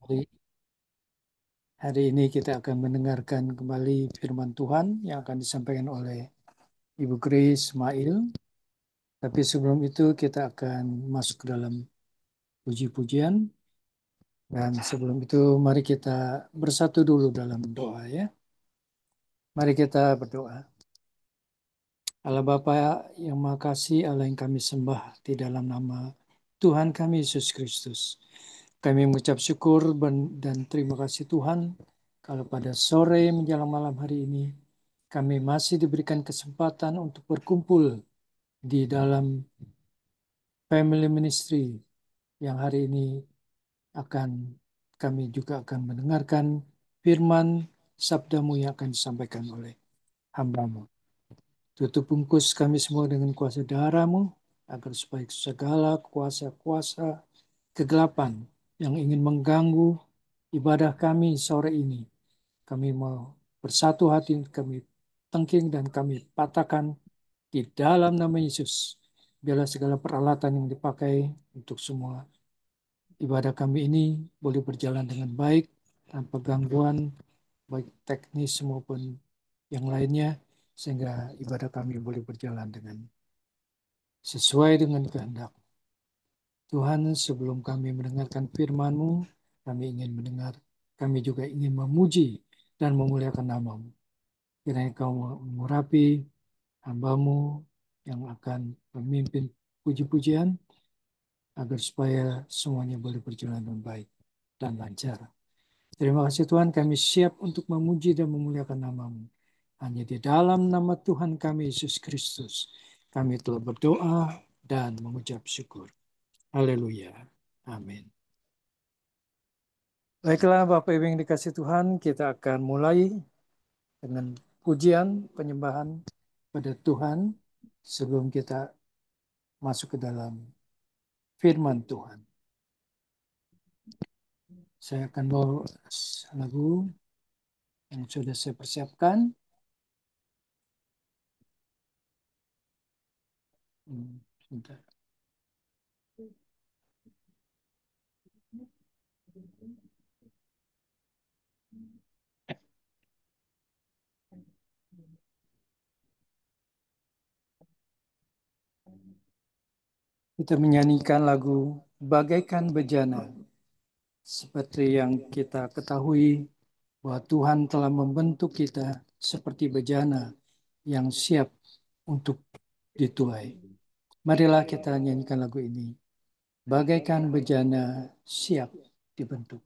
Hari, hari ini kita akan mendengarkan kembali firman Tuhan yang akan disampaikan oleh Ibu Grace Ismail. Tapi sebelum itu kita akan masuk ke dalam puji-pujian. Dan sebelum itu mari kita bersatu dulu dalam doa ya. Mari kita berdoa. Allah Bapa yang Maha Kasih, Allah yang kami sembah di dalam nama Tuhan kami Yesus Kristus. Kami mengucap syukur dan terima kasih Tuhan kalau pada sore menjelang malam hari ini kami masih diberikan kesempatan untuk berkumpul di dalam family ministry yang hari ini kami juga akan mendengarkan firman sabdamu yang akan disampaikan oleh hamba-Mu. Tutup bungkus kami semua dengan kuasa darah-Mu, agar supaya segala kuasa-kuasa kegelapan yang ingin mengganggu ibadah kami sore ini, kami mau bersatu hati, kami tengking dan kami patahkan di dalam nama Yesus. Biarlah segala peralatan yang dipakai untuk semua ibadah kami ini boleh berjalan dengan baik, tanpa gangguan, baik teknis maupun yang lainnya, sehingga ibadah kami boleh berjalan dengan sesuai dengan kehendak. Tuhan, sebelum kami mendengarkan firman-Mu, kami juga ingin memuji dan memuliakan nama-Mu. Kiranya Kau mengurapi hamba-Mu yang akan memimpin puji-pujian, agar supaya semuanya boleh berjalan dengan baik dan lancar. Terima kasih Tuhan, kami siap untuk memuji dan memuliakan nama-Mu. Hanya di dalam nama Tuhan kami Yesus Kristus, kami telah berdoa dan mengucap syukur. Haleluya. Amin. Baiklah Bapak Ibu yang dikasih Tuhan, kita akan mulai dengan pujian, penyembahan pada Tuhan sebelum kita masuk ke dalam firman Tuhan. Saya akan bawa lagu yang sudah saya persiapkan. Sebentar. Kita menyanyikan lagu Bagaikan Bejana. Seperti yang kita ketahui bahwa Tuhan telah membentuk kita seperti bejana yang siap untuk dituai. Marilah kita nyanyikan lagu ini. Bagaikan bejana siap dibentuk.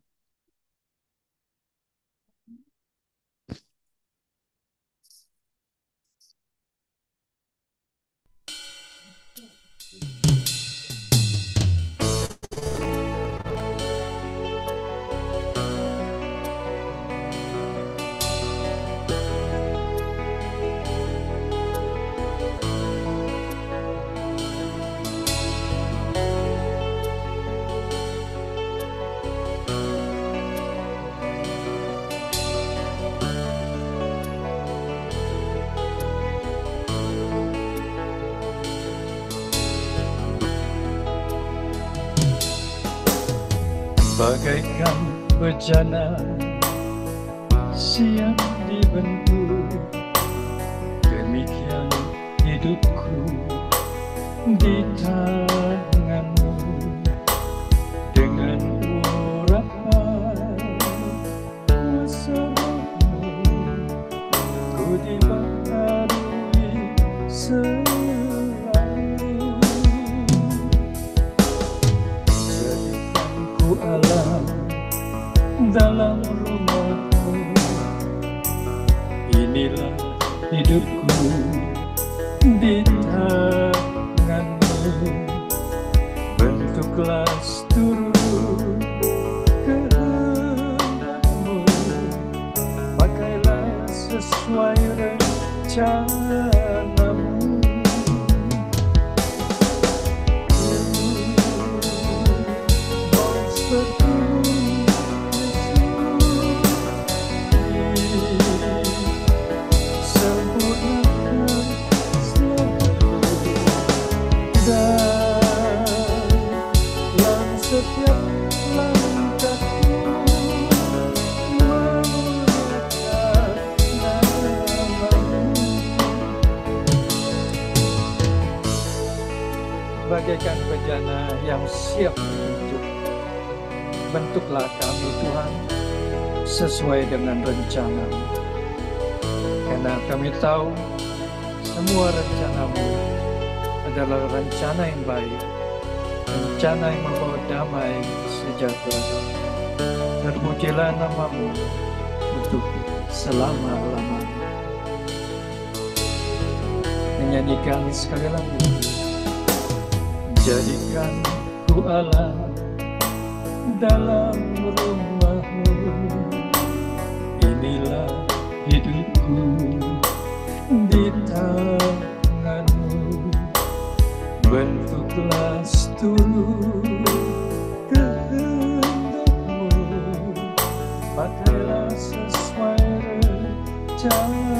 Bagaikan bejana siap dibentuk, demikian hidupku di tanganmu. Dengan urapan kuasa Roh-Mu, ku dibaharui selalu. Jadikan ku alam dalam rumah-Mu, inilah hidupku di tangan-Mu. Bentuklah seluruh kehendak-Mu, pakailah sesuai rencana-Mu. Dalam setiap langkahku siap dibentuk. Bentuklah kami Tuhan sesuai dengan rencana-Mu. Karena kami tahu semua rencana-Mu adalah rencana yang baik, rencana yang membawa damai sejahtera. Terpujilah nama-Mu untuk selama-lamanya. Menyanyikan sekali lagi. Jadikan ku Allah dalam rumah-Mu, inilah hidupku di tangan-Mu. Bentuklah seluruh kehendak-Mu, pakailah sesuai rencana-Mu.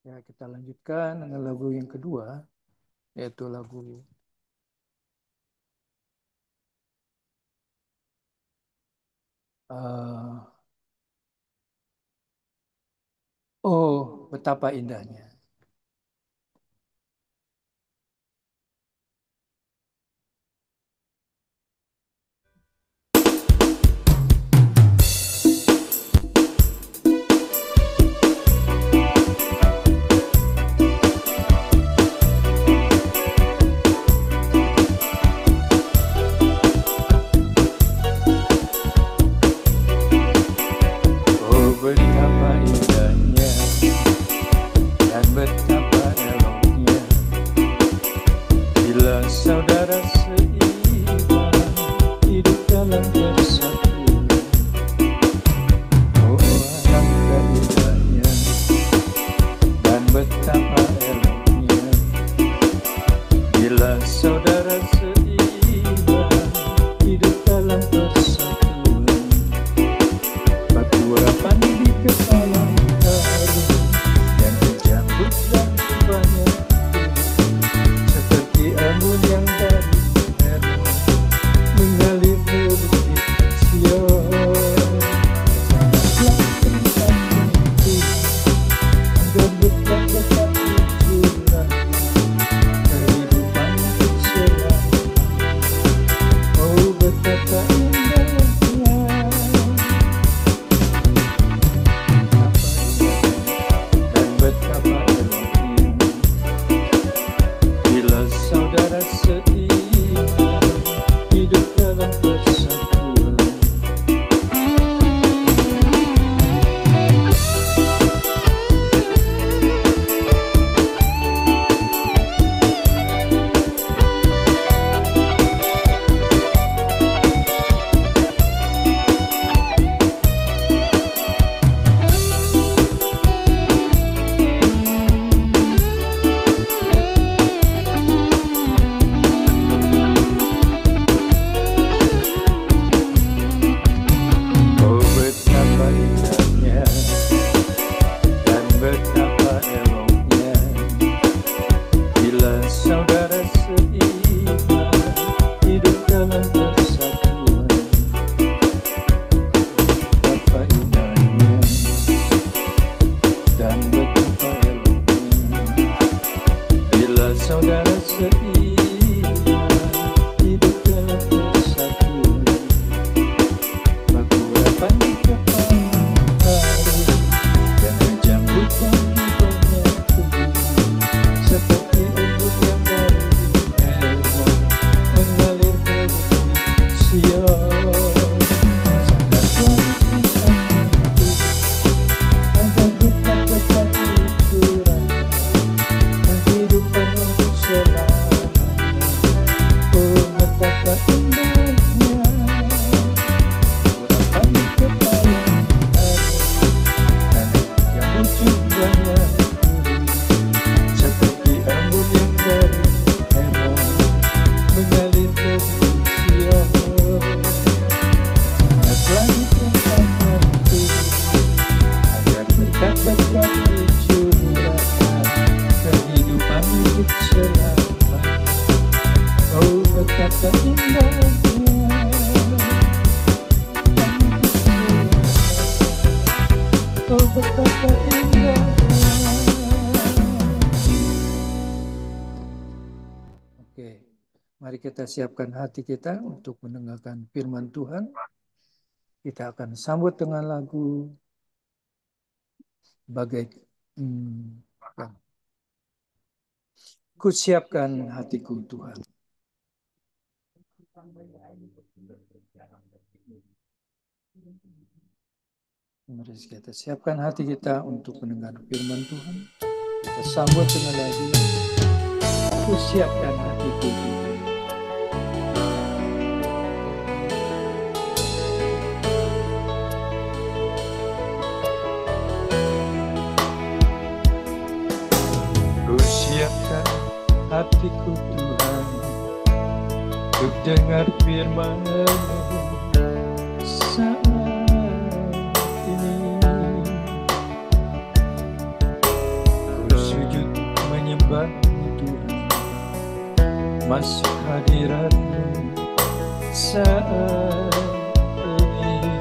Ya, kita lanjutkan dengan lagu yang kedua, yaitu lagu Oh, betapa indahnya. saudara seiman, hidup dalam persatuan, baku harapan kepala hari, dan menjambut pagi banyak tubuh, seperti embun yang dari Hermon mengalir ke Sion. Oke, mari kita siapkan hati kita untuk mendengarkan firman Tuhan. Kita akan sambut dengan lagu bagai ku siapkan hatiku Tuhan. Mari kita siapkan hati kita untuk mendengar firman Tuhan. Kita sambut dengan lagu ku siapkan hatiku Tuhan. Ku siapkan hatiku Tuhan untuk dengar firman-Mu saat ini. Ku sujud menyembah-Mu Tuhan, masuk hadirat-Mu saat ini.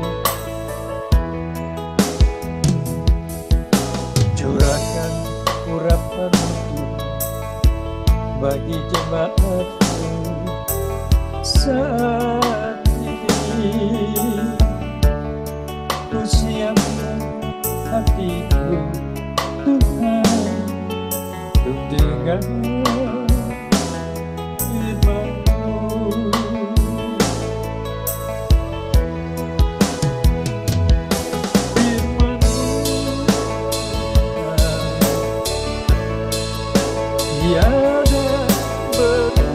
Curahkan urapan-Mu Tuhan bagi jemaat-Mu saat ini. Ku siapkan hatiku Tuhan untuk dengar firman-Mu. Firman-Mu tiada berubah,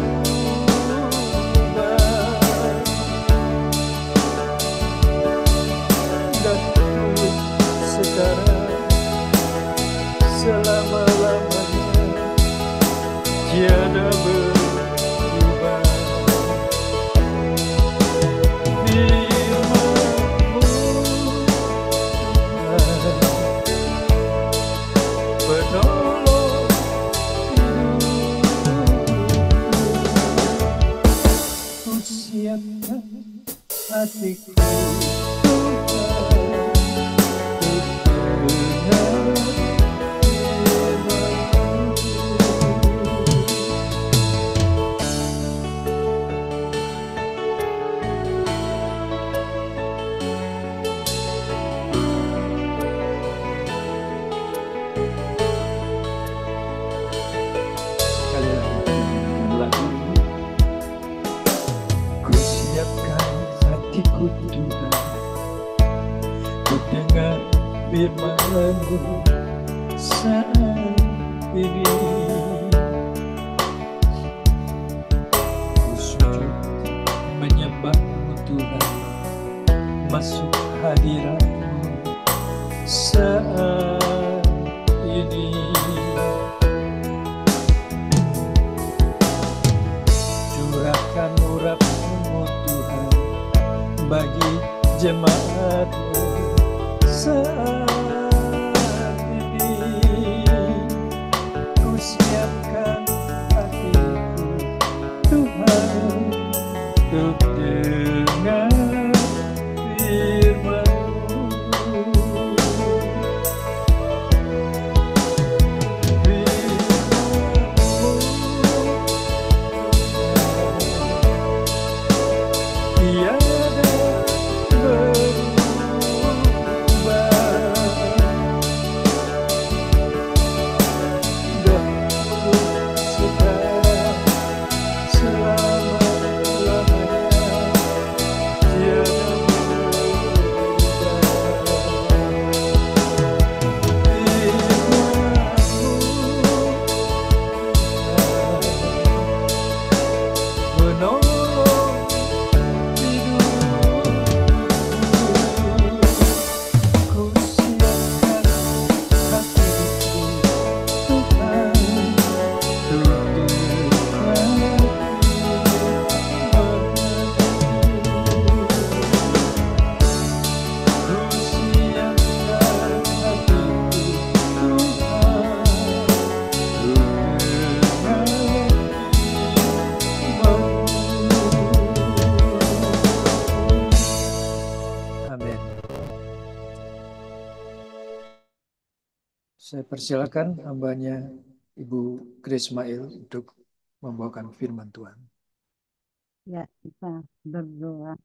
dan sekarang selama-lamanya tiada berubah. Firman-Mu penolong hidupku. Ku siapkan hatiku Tuhan untuk dengar sekali lagi dengan lagu. Ku siapkan hatiku Tuhan untuk dengar firman-Mu saat ini. Ku sujud menyembah-Mu Tuhan, masuk hadirat-Mu saat ini. Curahkan urapan-Mu Tuhan bagi jemaat-Mu saat ini. Ku siapkan hatiku Tuhan untuk dengar firman-Mu. Firman-Mu Saya persilakan hambanya Ibu Grace Mail untuk membawakan firman Tuhan. Ya, kita berdoa.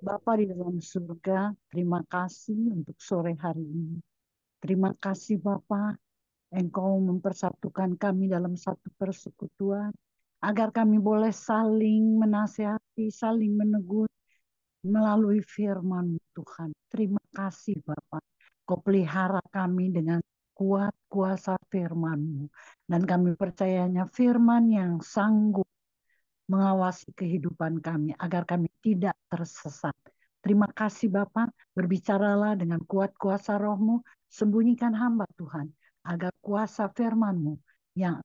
Bapa di dalam surga, terima kasih untuk sore hari ini. Terima kasih Bapa, Engkau mempersatukan kami dalam satu persekutuan, agar kami boleh saling menasihati, saling menegur melalui firman Tuhan. Terima kasih Bapa, Kau pelihara kami dengan kuat kuasa firman-Mu. Dan kami percayanya firman yang sanggup mengawasi kehidupan kami agar kami tidak tersesat. Terima kasih Bapa, berbicaralah dengan kuat kuasa roh-Mu, sembunyikan hamba Tuhan, agar kuasa firman-Mu yang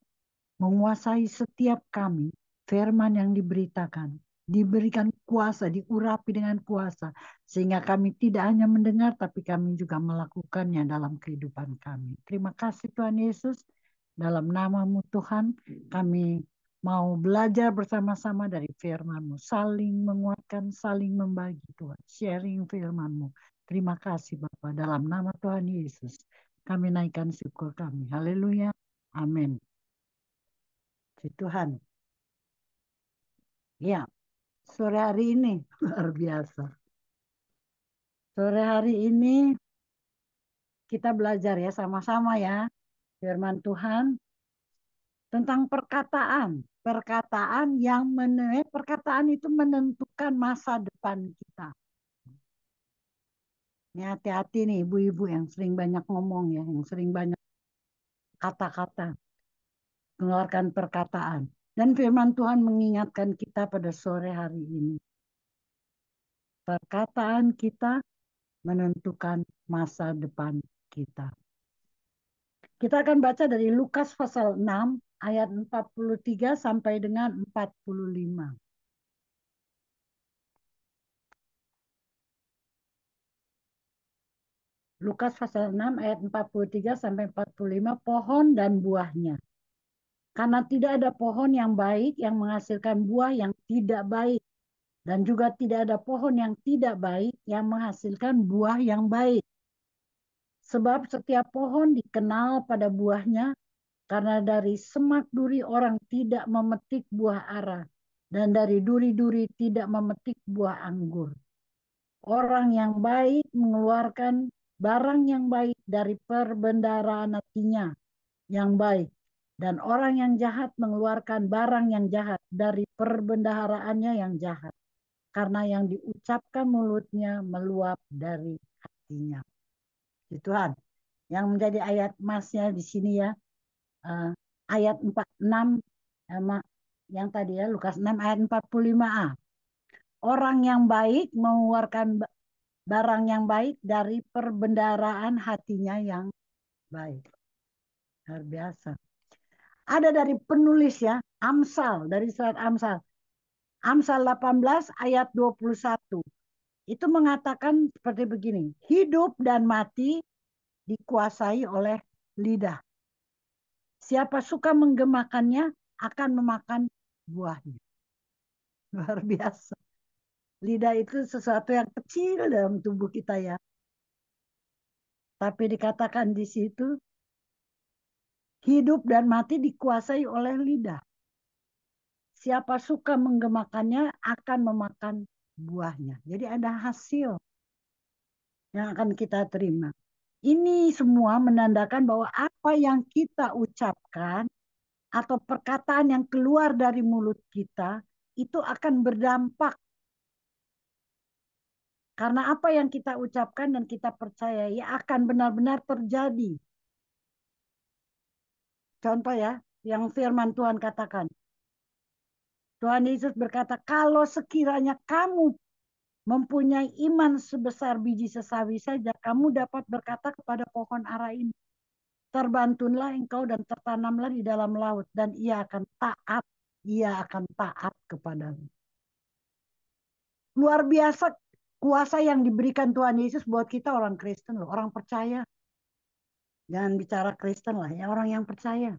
menguasai setiap kami, firman yang diberitakan, diberikan kuasa, diurapi dengan kuasa, sehingga kami tidak hanya mendengar, tapi kami juga melakukannya dalam kehidupan kami. Terima kasih Tuhan Yesus, dalam nama-Mu Tuhan, kami mau belajar bersama-sama dari firman-Mu, saling menguatkan, saling membagi Tuhan, sharing firman-Mu. Terima kasih Bapak, dalam nama Tuhan Yesus, kami naikkan syukur kami. Haleluya. Amin. Puji Tuhan. Ya, sore hari ini luar biasa. Sore hari ini kita belajar ya sama-sama ya firman Tuhan tentang perkataan. Perkataan yang perkataan itu menentukan masa depan kita. Ini hati-hati nih ibu-ibu yang sering banyak ngomong ya, yang sering banyak kata-kata, mengeluarkan perkataan. Dan firman Tuhan mengingatkan kita pada sore hari ini. Perkataan kita menentukan masa depan kita. Kita akan baca dari Lukas pasal 6 ayat 43 sampai dengan 45. Lukas pasal 6 ayat 43 sampai 45, pohon dan buahnya. Karena tidak ada pohon yang baik yang menghasilkan buah yang tidak baik, dan juga tidak ada pohon yang tidak baik yang menghasilkan buah yang baik. Sebab setiap pohon dikenal pada buahnya, karena dari semak duri orang tidak memetik buah ara, dan dari duri-duri tidak memetik buah anggur. Orang yang baik mengeluarkan barang yang baik dari perbendaharaan hatinya yang baik, dan orang yang jahat mengeluarkan barang yang jahat dari perbendaharaannya yang jahat, karena yang diucapkan mulutnya meluap dari hatinya. Tuhan, yang menjadi ayat emasnya di sini ya, ayat 46 yang tadi ya, Lukas 6 ayat 45a. Orang yang baik mengeluarkan barang yang baik dari perbendaharaan hatinya yang baik. Luar biasa. Ada dari penulis ya, Amsal, dari surat Amsal. Amsal 18 ayat 21. Itu mengatakan seperti begini, hidup dan mati dikuasai oleh lidah. Siapa suka menggemakannya akan memakan buahnya. Luar biasa. Lidah itu sesuatu yang kecil dalam tubuh kita ya. Tapi dikatakan di situ, hidup dan mati dikuasai oleh lidah. Siapa suka menggemakannya akan memakan buahnya. Jadi ada hasil yang akan kita terima. Ini semua menandakan bahwa apa yang kita ucapkan atau perkataan yang keluar dari mulut kita itu akan berdampak. Karena apa yang kita ucapkan dan kita percayai akan benar-benar terjadi. Contoh ya, yang firman Tuhan katakan. Tuhan Yesus berkata, kalau sekiranya kamu mempunyai iman sebesar biji sesawi saja, kamu dapat berkata kepada pohon ara ini, terbantunlah engkau dan tertanamlah di dalam laut, dan ia akan taat kepadamu. Luar biasa kuasa yang diberikan Tuhan Yesus buat kita orang Kristen loh, orang percaya. Jangan bicara Kristen lah, ya orang yang percaya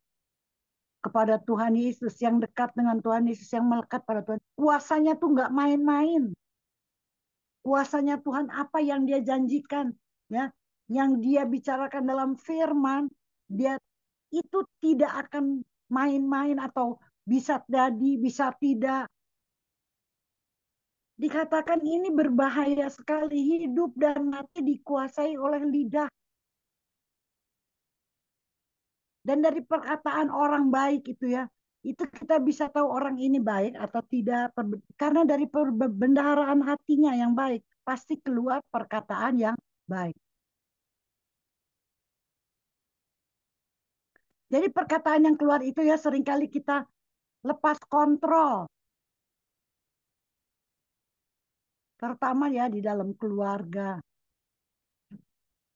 kepada Tuhan Yesus, yang dekat dengan Tuhan Yesus, yang melekat pada Tuhan. Kuasanya tuh nggak main-main. Kuasanya Tuhan apa yang dia janjikan, ya. yang dia bicarakan dalam firman, dia itu tidak akan main-main atau bisa jadi, bisa tidak. Dikatakan ini berbahaya sekali, hidup dan mati dikuasai oleh lidah. Dan dari perkataan orang baik itu ya, itu kita bisa tahu orang ini baik atau tidak. Karena dari perbendaharaan hatinya yang baik, pasti keluar perkataan yang baik. Jadi perkataan yang keluar itu ya seringkali kita lepas kontrol. Terutama ya di dalam keluarga.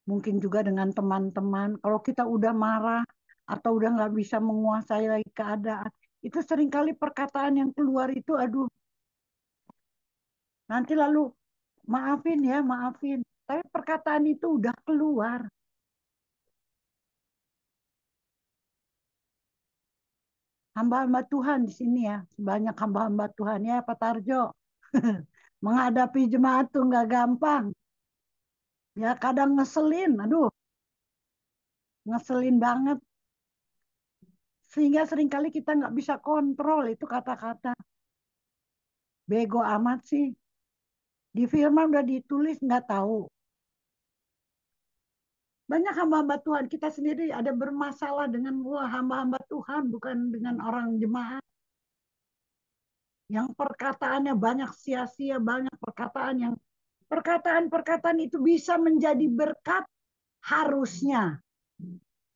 Mungkin juga dengan teman-teman. Kalau kita udah marah atau udah nggak bisa menguasai lagi keadaan, itu seringkali perkataan yang keluar itu, aduh, nanti lalu maafin ya, maafin. Tapi perkataan itu udah keluar. Hamba-hamba Tuhan di sini ya, sebanyak hamba-hamba Tuhan ya, Pak Tarjo. Menghadapi jemaat tuh nggak gampang. Ya kadang ngeselin, aduh, ngeselin banget. Sehingga seringkali kita nggak bisa kontrol itu kata-kata. Bego amat sih. Di firman udah ditulis nggak tahu. Banyak hamba-hamba Tuhan. Kita sendiri ada bermasalah dengan hamba-hamba Tuhan. Bukan dengan orang jemaat. Yang perkataannya banyak sia-sia. Banyak perkataan yang perkataan-perkataan itu bisa menjadi berkat harusnya.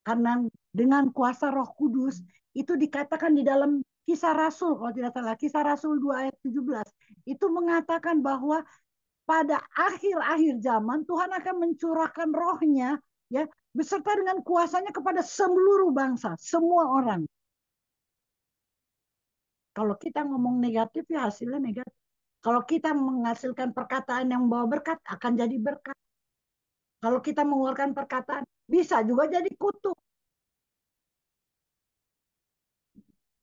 Karena dengan kuasa Roh Kudus itu dikatakan di dalam Kisah Rasul, kalau tidak salah, Kisah Rasul 2 ayat 17, itu mengatakan bahwa pada akhir-akhir zaman Tuhan akan mencurahkan rohnya ya beserta dengan kuasanya kepada seluruh bangsa, semua orang. Kalau kita ngomong negatif ya hasilnya negatif. Kalau kita menghasilkan perkataan yang membawa berkat akan jadi berkat. Kalau kita mengeluarkan perkataan bisa juga jadi kutuk.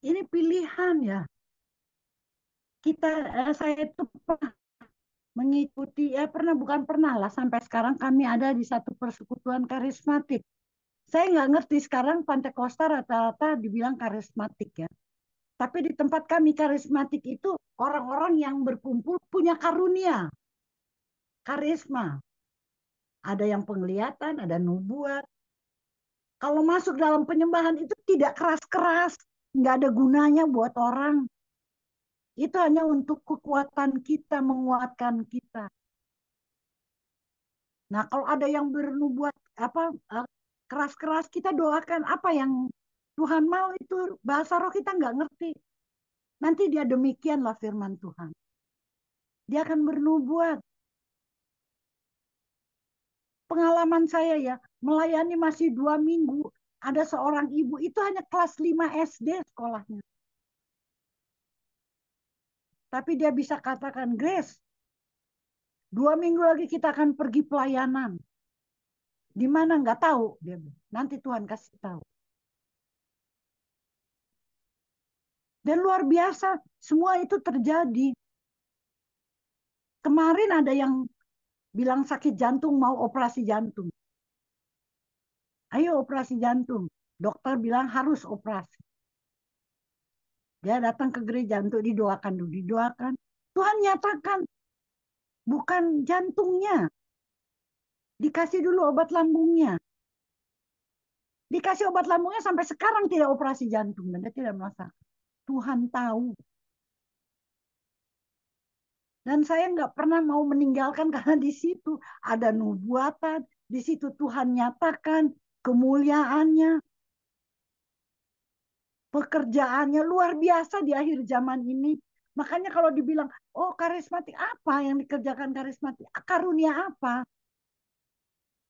Ini pilihan ya. Saya itu pernah mengikuti pernah bukan pernah lah sampai sekarang kami ada di satu persekutuan karismatik. Saya nggak ngerti sekarang Pantekosta rata-rata dibilang karismatik ya. Tapi di tempat kami karismatik itu orang-orang yang berkumpul punya karunia, karisma. Ada yang penglihatan, ada nubuat. Kalau masuk dalam penyembahan itu tidak keras-keras, nggak ada gunanya buat orang. Itu hanya untuk kekuatan kita, menguatkan kita. Nah, kalau ada yang bernubuat apa keras-keras, kita doakan apa yang Tuhan mau itu bahasa roh kita nggak ngerti. Nanti dia demikianlah firman Tuhan. Dia akan bernubuat. Pengalaman saya ya, melayani masih 2 minggu. Ada seorang ibu, itu hanya kelas 5 SD sekolahnya. Tapi dia bisa katakan, Grace, 2 minggu lagi kita akan pergi pelayanan. Di mana nggak tahu. Dia bilang. Nanti Tuhan kasih tahu. Dan luar biasa, semua itu terjadi. Kemarin ada yang bilang sakit jantung, mau operasi jantung. Ayo operasi jantung. Dokter bilang harus operasi. Dia datang ke gereja untuk didoakan dulu. Didoakan. Tuhan nyatakan, bukan jantungnya. Dikasih dulu obat lambungnya. Dikasih obat lambungnya sampai sekarang tidak operasi jantung. Dan dia tidak merasa. Tuhan tahu. Dan saya nggak pernah mau meninggalkan karena di situ ada nubuatan. Di situ Tuhan nyatakan kemuliaannya. Pekerjaannya luar biasa di akhir zaman ini. Makanya kalau dibilang, oh karismatik apa yang dikerjakan karismatik? Karunia apa?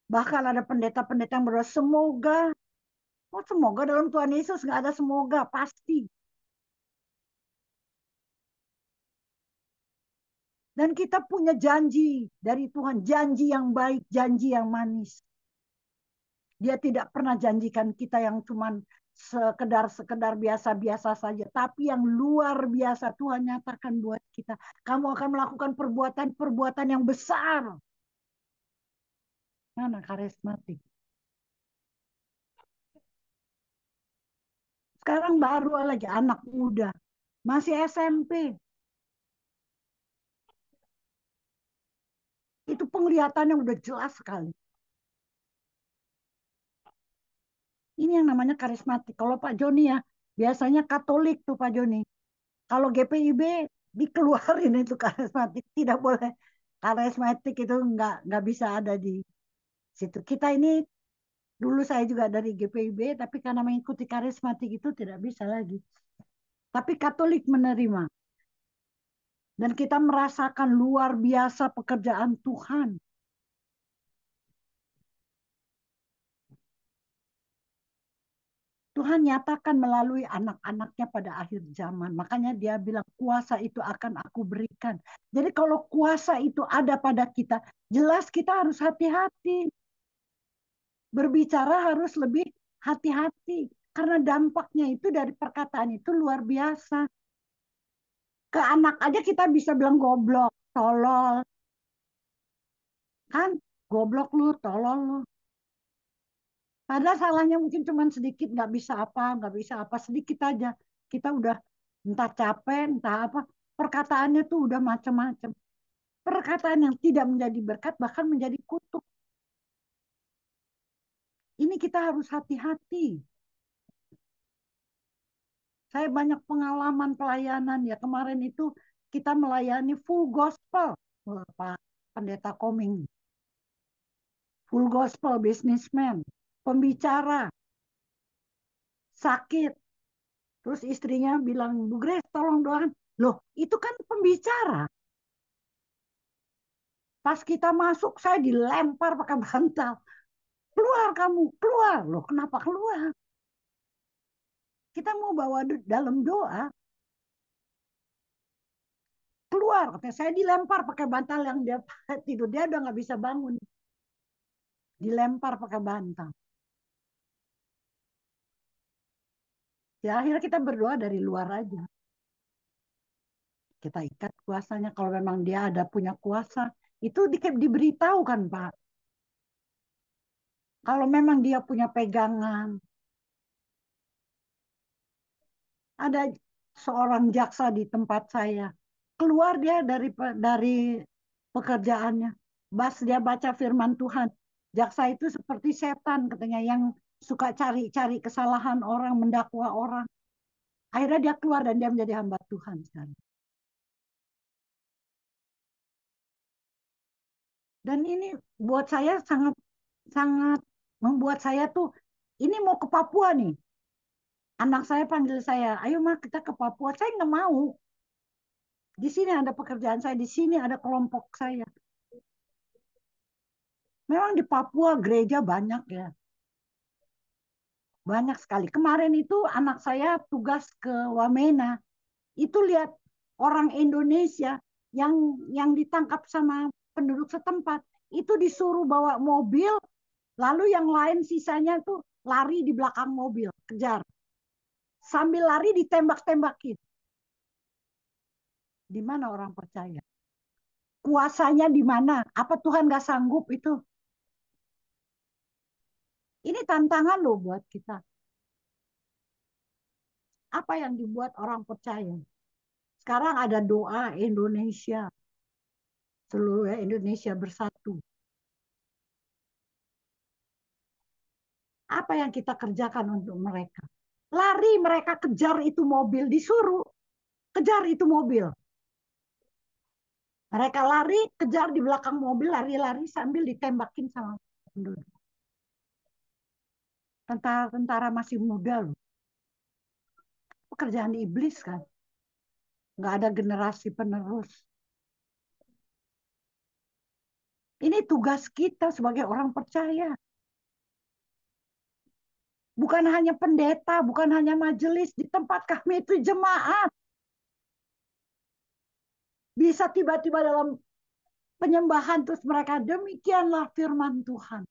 Bahkan ada pendeta-pendeta yang berdoa, semoga. Oh semoga dalam Tuhan Yesus nggak ada semoga, pasti. Dan kita punya janji dari Tuhan, janji yang baik, janji yang manis. Dia tidak pernah janjikan kita yang cuman sekedar biasa-biasa saja, tapi yang luar biasa Tuhan nyatakan buat kita. Kamu akan melakukan perbuatan-perbuatan yang besar. Mana karismatik? Sekarang baru lagi anak muda, masih SMP. Itu penglihatannya udah jelas sekali. Ini yang namanya karismatik. Kalau Pak Joni ya, biasanya Katolik tuh Pak Joni. Kalau GPIB dikeluarin itu karismatik, tidak boleh. Karismatik itu nggak bisa ada di situ. Kita ini dulu saya juga dari GPIB, tapi karena mengikuti karismatik itu tidak bisa lagi. Tapi Katolik menerima. Dan kita merasakan luar biasa pekerjaan Tuhan. Tuhan nyatakan melalui anak-anaknya pada akhir zaman. Makanya dia bilang kuasa itu akan aku berikan. Jadi kalau kuasa itu ada pada kita, jelas kita harus hati-hati. Berbicara harus lebih hati-hati. Karena dampaknya itu dari perkataan itu luar biasa. Ke anak aja kita bisa bilang goblok, tolol. Kan goblok lu, tolol lu. Padahal salahnya mungkin cuma sedikit, nggak bisa apa, sedikit aja. Kita udah entah capek, entah apa, perkataannya tuh udah macam-macam. Perkataan yang tidak menjadi berkat, bahkan menjadi kutuk. Ini kita harus hati-hati. Saya banyak pengalaman pelayanan ya. Kemarin itu kita melayani full gospel. Pak Pendeta Koming. Full gospel, businessman, pembicara, sakit. Terus istrinya bilang, Bu Grace tolong doakan. Loh, itu kan pembicara. Pas kita masuk, saya dilempar pakai bantal. Keluar kamu, keluar. Loh, kenapa keluar? Kita mau bawa dalam doa. Keluar, katanya. Saya dilempar pakai bantal yang dia tidur. Dia udah nggak bisa bangun. Dilempar pakai bantal. Ya akhirnya kita berdoa dari luar aja. Kita ikat kuasanya. Kalau memang dia ada punya kuasa. Itu diberitahu kan Pak. Kalau memang dia punya pegangan. Ada seorang jaksa di tempat saya. Keluar dia dari pekerjaannya. Bas dia baca firman Tuhan. Jaksa itu seperti setan katanya yang suka cari-cari kesalahan orang, mendakwa orang. Akhirnya dia keluar dan dia menjadi hamba Tuhan sekarang. Dan ini buat saya sangat sangat membuat saya tuh ini mau ke Papua nih. Anak saya panggil saya, ayo mah kita ke Papua. Saya nggak mau. Di sini ada pekerjaan saya, di sini ada kelompok saya. Memang di Papua gereja banyak ya. Banyak sekali. Kemarin itu anak saya tugas ke Wamena. Itu lihat orang Indonesia yang ditangkap sama penduduk setempat. Itu disuruh bawa mobil, lalu yang lain sisanya tuh lari di belakang mobil, kejar. Sambil lari ditembak-tembakin. Di mana orang percaya? Kuasanya di mana? Apa Tuhan gak sanggup itu? Ini tantangan loh buat kita. Apa yang dibuat orang percaya? Sekarang ada doa Indonesia. Seluruh Indonesia bersatu. Apa yang kita kerjakan untuk mereka? Lari mereka kejar itu mobil, disuruh kejar itu mobil. Mereka lari, kejar di belakang mobil, lari-lari sambil ditembakin sama penduduk. Tentara-tentara masih muda loh. Pekerjaan iblis kan. Nggak ada generasi penerus. Ini tugas kita sebagai orang percaya. Bukan hanya pendeta, bukan hanya majelis. Di tempat kami itu jemaat. Bisa tiba-tiba dalam penyembahan terus mereka demikianlah firman Tuhan.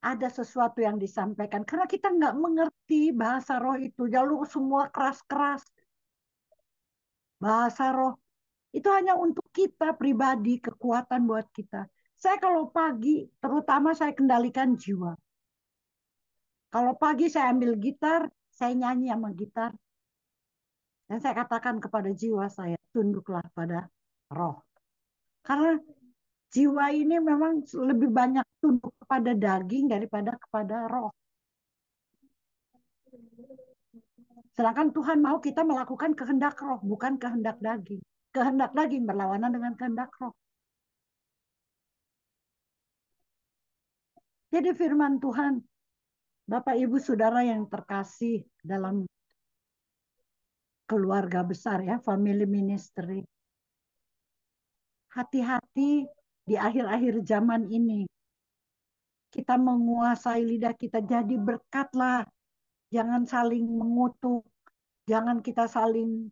Ada sesuatu yang disampaikan. Karena kita nggak mengerti bahasa roh itu. Lalu semua keras-keras. Bahasa roh itu hanya untuk kita pribadi, kekuatan buat kita. Saya kalau pagi, terutama saya kendalikan jiwa. Kalau pagi saya ambil gitar, saya nyanyi sama gitar. Dan saya katakan kepada jiwa saya, tunduklah pada roh. Karena jiwa ini memang lebih banyak tunduk kepada daging daripada kepada roh. Sedangkan Tuhan mau kita melakukan kehendak roh, bukan kehendak daging. Kehendak daging berlawanan dengan kehendak roh. Jadi firman Tuhan, Bapak Ibu Saudara yang terkasih dalam keluarga besar ya, family ministry. Hati-hati di akhir-akhir zaman ini. Kita menguasai lidah kita, jadi berkatlah. Jangan saling mengutuk, jangan kita saling.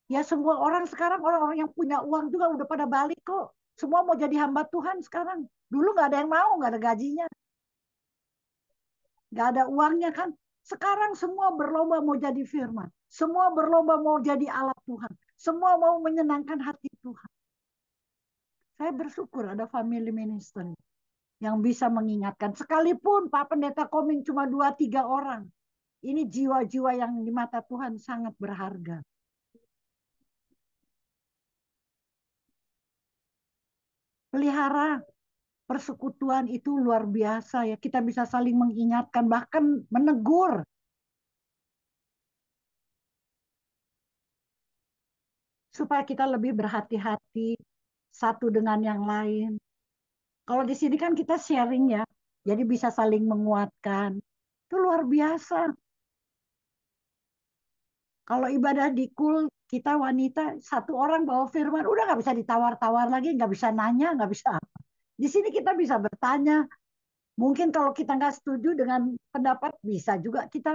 Ya semua orang sekarang, orang-orang yang punya uang juga udah pada balik kok. Semua mau jadi hamba Tuhan sekarang. Dulu nggak ada yang mau, nggak ada gajinya. Nggak ada uangnya kan. Sekarang semua berlomba mau jadi firman. Semua berlomba mau jadi alat Tuhan. Semua mau menyenangkan hati Tuhan. Saya bersyukur ada family ministry yang bisa mengingatkan. Sekalipun Pak Pendeta Koming cuma 2-3 orang. Ini jiwa-jiwa yang di mata Tuhan sangat berharga. Pelihara persekutuan itu luar biasa ya. Kita bisa saling mengingatkan, bahkan menegur. Supaya kita lebih berhati-hati satu dengan yang lain. Kalau di sini kan kita sharing ya. Jadi bisa saling menguatkan. Itu luar biasa. Kalau ibadah di kul, kita wanita, satu orang bawa firman, udah nggak bisa ditawar-tawar lagi, nggak bisa nanya, nggak bisa apa. Di sini kita bisa bertanya. Mungkin kalau kita nggak setuju dengan pendapat, bisa juga kita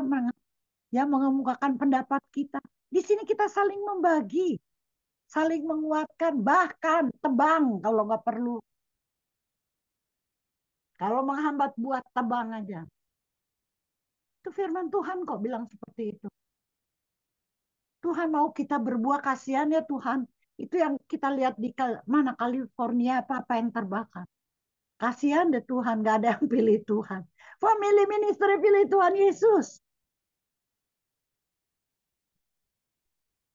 ya mengemukakan pendapat kita. Di sini kita saling membagi, saling menguatkan, bahkan tebang kalau nggak perlu. Kalau menghambat buat tebang aja. Itu firman Tuhan kok bilang seperti itu. Tuhan mau kita berbuah, kasihan ya Tuhan. Itu yang kita lihat di mana California apa yang terbakar. Kasihan deh Tuhan, gak ada yang pilih Tuhan. Family ministry pilih Tuhan Yesus.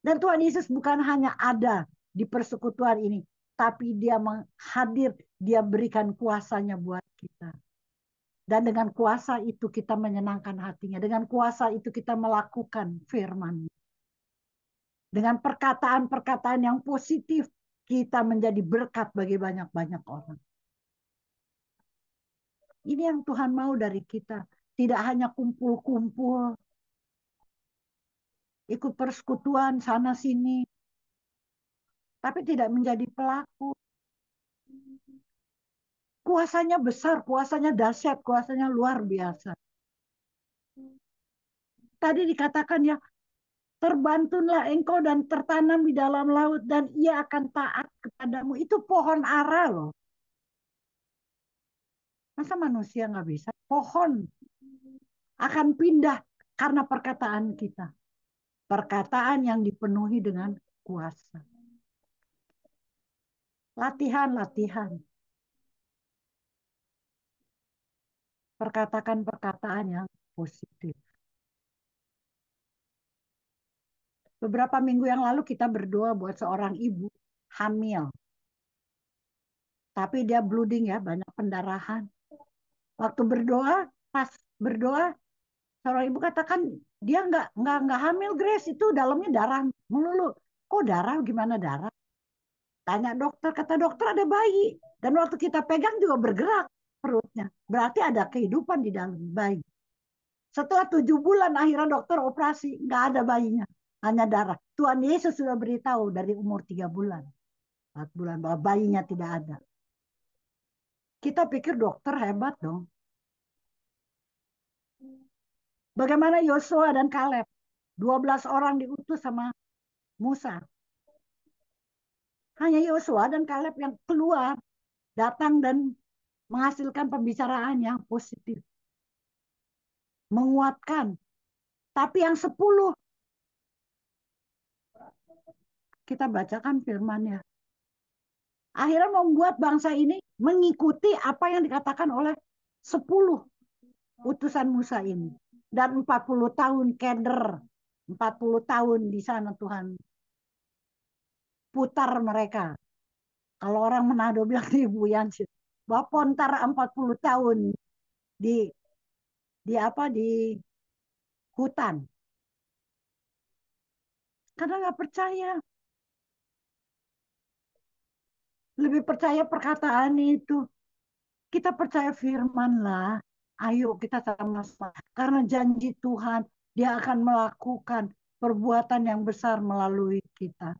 Dan Tuhan Yesus bukan hanya ada di persekutuan ini, tapi dia menghadir, dia berikan kuasanya buat kita. Dan dengan kuasa itu kita menyenangkan hatinya. Dengan kuasa itu kita melakukan firman. Dengan perkataan-perkataan yang positif, kita menjadi berkat bagi banyak-banyak orang. Ini yang Tuhan mau dari kita. Tidak hanya kumpul-kumpul, ikut persekutuan sana-sini, tapi tidak menjadi pelaku. Kuasanya besar, kuasanya dahsyat, kuasanya luar biasa. Tadi dikatakan ya, terbantunlah engkau dan tertanam di dalam laut dan ia akan taat kepadamu. Itu pohon ara loh. Masa manusia nggak bisa? Pohon akan pindah karena perkataan kita. Perkataan yang dipenuhi dengan kuasa. Latihan, latihan. Perkatakan perkataan yang positif. Beberapa minggu yang lalu kita berdoa buat seorang ibu hamil. Tapi dia blooding ya, banyak pendarahan. Waktu berdoa, pas berdoa, seorang ibu katakan dia nggak hamil Grace, itu dalamnya darah melulu. Kok darah? Gimana darah? Tanya dokter, kata dokter ada bayi. Dan waktu kita pegang juga bergerak perutnya. Berarti ada kehidupan di dalam bayi. Setelah 7 bulan akhirnya dokter operasi, nggak ada bayinya. Hanya darah. Tuhan Yesus sudah beritahu dari umur 3 bulan. 4 bulan bahwa bayinya tidak ada. Kita pikir dokter hebat dong. Bagaimana Yosua dan Kaleb? 12 orang diutus sama Musa. Hanya Yosua dan Kaleb yang keluar, datang dan menghasilkan pembicaraan yang positif. Menguatkan. Tapi yang 10, kita bacakan firman-Nya. Akhirnya membuat bangsa ini mengikuti apa yang dikatakan oleh 10 utusan Musa ini. Dan 40 tahun keder, 40 tahun di sana Tuhan putar mereka. Kalau orang Manado bilang ibu yang Bapontar 40 tahun di di hutan. Karena nggak percaya. Lebih percaya perkataan itu. Kita percaya firman lah. Ayo kita sama-sama. Karena janji Tuhan, dia akan melakukan perbuatan yang besar melalui kita.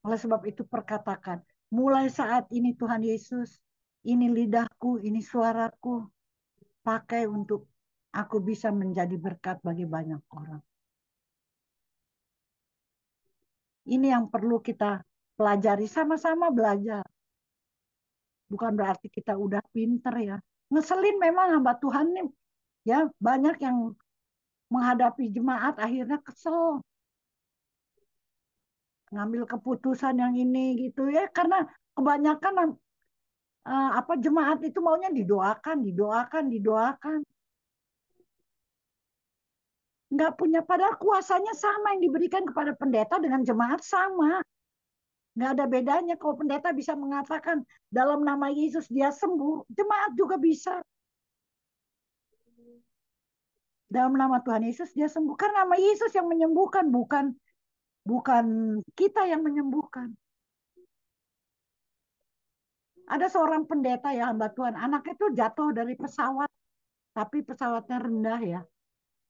Oleh sebab itu perkatakan, mulai saat ini Tuhan Yesus, ini lidahku, ini suaraku, pakai untuk aku bisa menjadi berkat bagi banyak orang. Ini yang perlu kita pelajari, sama-sama belajar. Bukan berarti kita udah pinter ya. Ngeselin memang hamba Tuhan nih. Ya, banyak yang menghadapi jemaat akhirnya kesel. Ngambil keputusan yang ini gitu ya. Karena kebanyakan apa jemaat itu maunya didoakan, didoakan, didoakan. Nggak punya, padahal kuasanya sama yang diberikan kepada pendeta dengan jemaat sama. Nggak ada bedanya. Kalau pendeta bisa mengatakan dalam nama Yesus dia sembuh, jemaat juga bisa. Dalam nama Tuhan Yesus dia sembuh. Karena nama Yesus yang menyembuhkan, bukan bukan kita yang menyembuhkan. Ada seorang pendeta ya hamba Tuhan, anaknya itu jatuh dari pesawat, tapi pesawatnya rendah ya.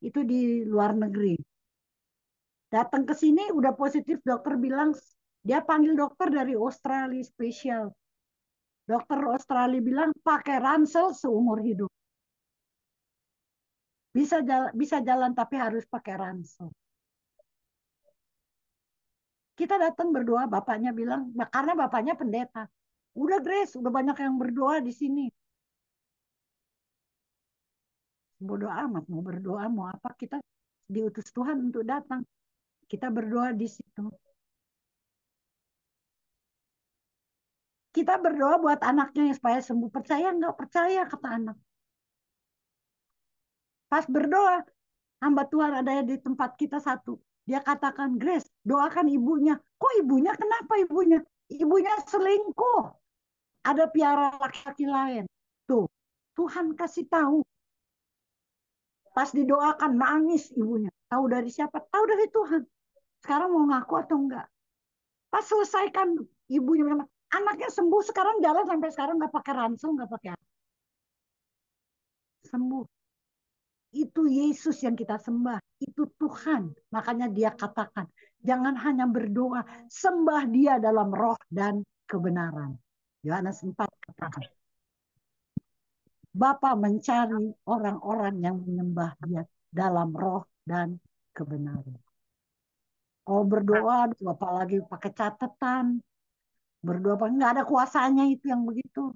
Itu di luar negeri. Datang ke sini udah positif, dokter bilang dia panggil dokter dari Australia spesial. Dokter Australia bilang pakai ransel seumur hidup. Bisa jalan tapi harus pakai ransel. Kita datang berdoa, bapaknya bilang, karena bapaknya pendeta. Udah Grace, udah banyak yang berdoa di sini. Bodoh amat mau berdoa, mau apa, kita diutus Tuhan untuk datang. Kita berdoa di situ. Kita berdoa buat anaknya supaya sembuh. Percaya nggak percaya, kata anak. Pas berdoa, hamba Tuhan ada di tempat kita satu. Dia katakan, Grace, doakan ibunya. Kok ibunya? Kenapa ibunya? Ibunya selingkuh. Ada piara laki-laki lain. Tuh, Tuhan kasih tahu. Pas didoakan, nangis ibunya. Tahu dari siapa? Tahu dari Tuhan. Sekarang mau ngaku atau enggak? Pas selesaikan, ibunya bilang, anaknya sembuh, sekarang jalan sampai sekarang nggak pakai ransel, nggak pakai apa. Sembuh. Itu Yesus yang kita sembah. Itu Tuhan. Makanya dia katakan, jangan hanya berdoa, sembah dia dalam roh dan kebenaran. Yohanes 4 katakan, Bapa mencari orang-orang yang menyembah dia dalam roh dan kebenaran. Kalau berdoa, apalagi pakai catatan, berdoa nggak ada kuasanya itu yang begitu.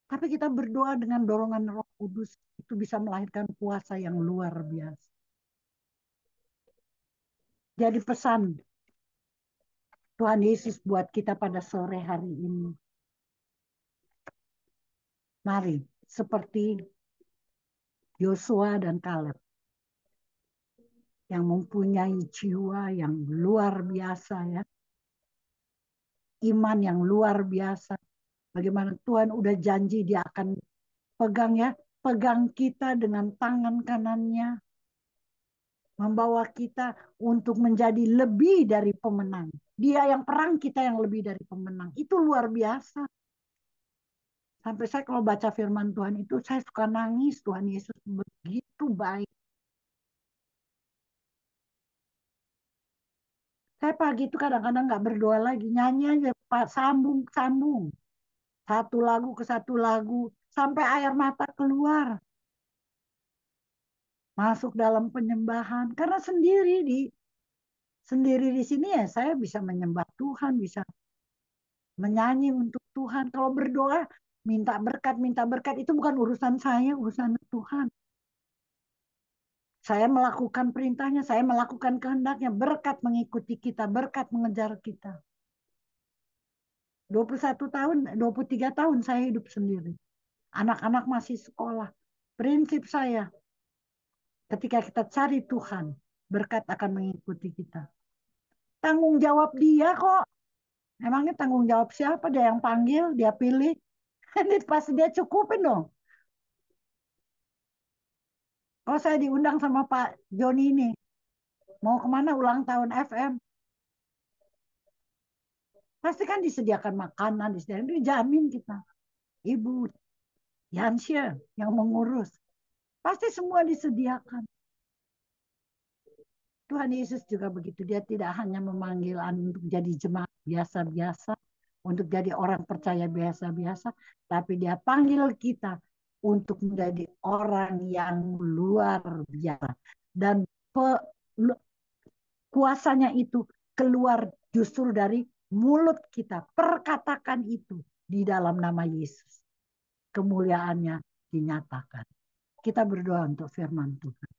Tapi kita berdoa dengan dorongan Roh Kudus, itu bisa melahirkan kuasa yang luar biasa. Jadi pesan Tuhan Yesus buat kita pada sore hari ini. Mari, seperti Yosua dan Kaleb yang mempunyai jiwa yang luar biasa ya. Iman yang luar biasa. Bagaimana Tuhan udah janji dia akan pegang ya, pegang kita dengan tangan kanannya, membawa kita untuk menjadi lebih dari pemenang. Dia yang perang, kita yang lebih dari pemenang. Itu luar biasa. Sampai saya kalau baca firman Tuhan itu, saya suka nangis. Tuhan Yesus begitu baik. Saya pagi itu kadang-kadang nggak berdoa lagi. Nyanyi aja, Pak, sambung-sambung. Satu lagu ke satu lagu. Sampai air mata keluar. Masuk dalam penyembahan. Karena sendiri di sini ya saya bisa menyembah Tuhan, bisa menyanyi untuk Tuhan. Kalau berdoa, minta berkat itu bukan urusan saya, urusan Tuhan. Saya melakukan perintahnya, saya melakukan kehendaknya. Berkat mengikuti kita, berkat mengejar kita. 21 tahun, 23 tahun saya hidup sendiri. Anak-anak masih sekolah. Prinsip saya, ketika kita cari Tuhan, berkat akan mengikuti kita. Tanggung jawab dia kok. Emangnya tanggung jawab siapa? Dia yang panggil, dia pilih. Ini pasti dia cukupin dong. Kalau saya diundang sama Pak Joni ini, mau kemana ulang tahun FM, pasti kan disediakan makanan, disediakan, dijamin kita. Ibu Yansyah yang mengurus. Pasti semua disediakan. Tuhan Yesus juga begitu. Dia tidak hanya memanggil untuk jadi jemaat biasa-biasa, untuk jadi orang percaya biasa-biasa, tapi dia panggil kita untuk menjadi orang yang luar biasa. Dan kuasanya itu keluar justru dari mulut kita. Perkatakan itu di dalam nama Yesus. Kemuliaannya dinyatakan. Kita berdoa untuk firman Tuhan.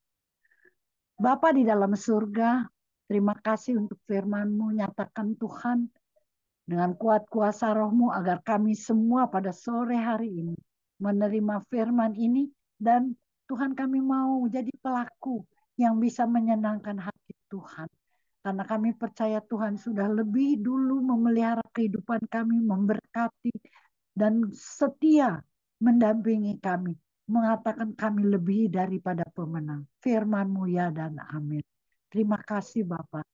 Bapa di dalam surga, terima kasih untuk firman-Mu. Nyatakan Tuhan dengan kuat kuasa roh-Mu agar kami semua pada sore hari ini menerima firman ini. Dan Tuhan, kami mau jadi pelaku yang bisa menyenangkan hati Tuhan. Karena kami percaya Tuhan sudah lebih dulu memelihara kehidupan kami, memberkati dan setia mendampingi kami, mengatakan kami lebih daripada pemenang. Firman-Mu ya dan amin. Terima kasih Bapak.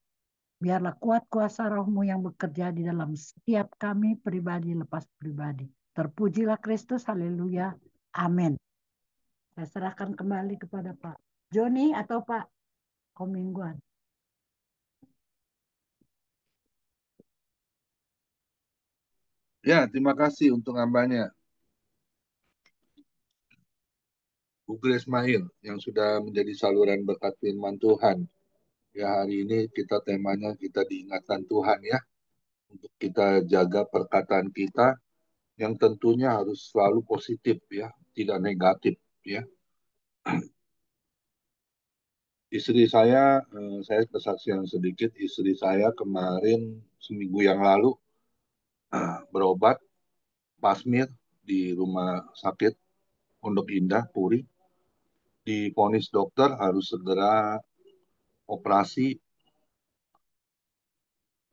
Biarlah kuat kuasa roh-Mu yang bekerja di dalam setiap kami pribadi lepas pribadi. Terpujilah Kristus, haleluya, amin. Saya serahkan kembali kepada Pak Joni atau Pak Komingguan. Ya, terima kasih untuk hambanya, Bu Grace Mahil, yang sudah menjadi saluran berkat firman Tuhan. Ya, hari ini kita temanya kita diingatkan Tuhan ya, untuk kita jaga perkataan kita yang tentunya harus selalu positif ya, tidak negatif ya. Istri saya kesaksian sedikit, istri saya kemarin seminggu yang lalu berobat pasmir di rumah sakit Pondok Indah, Puri. Divonis dokter harus segera operasi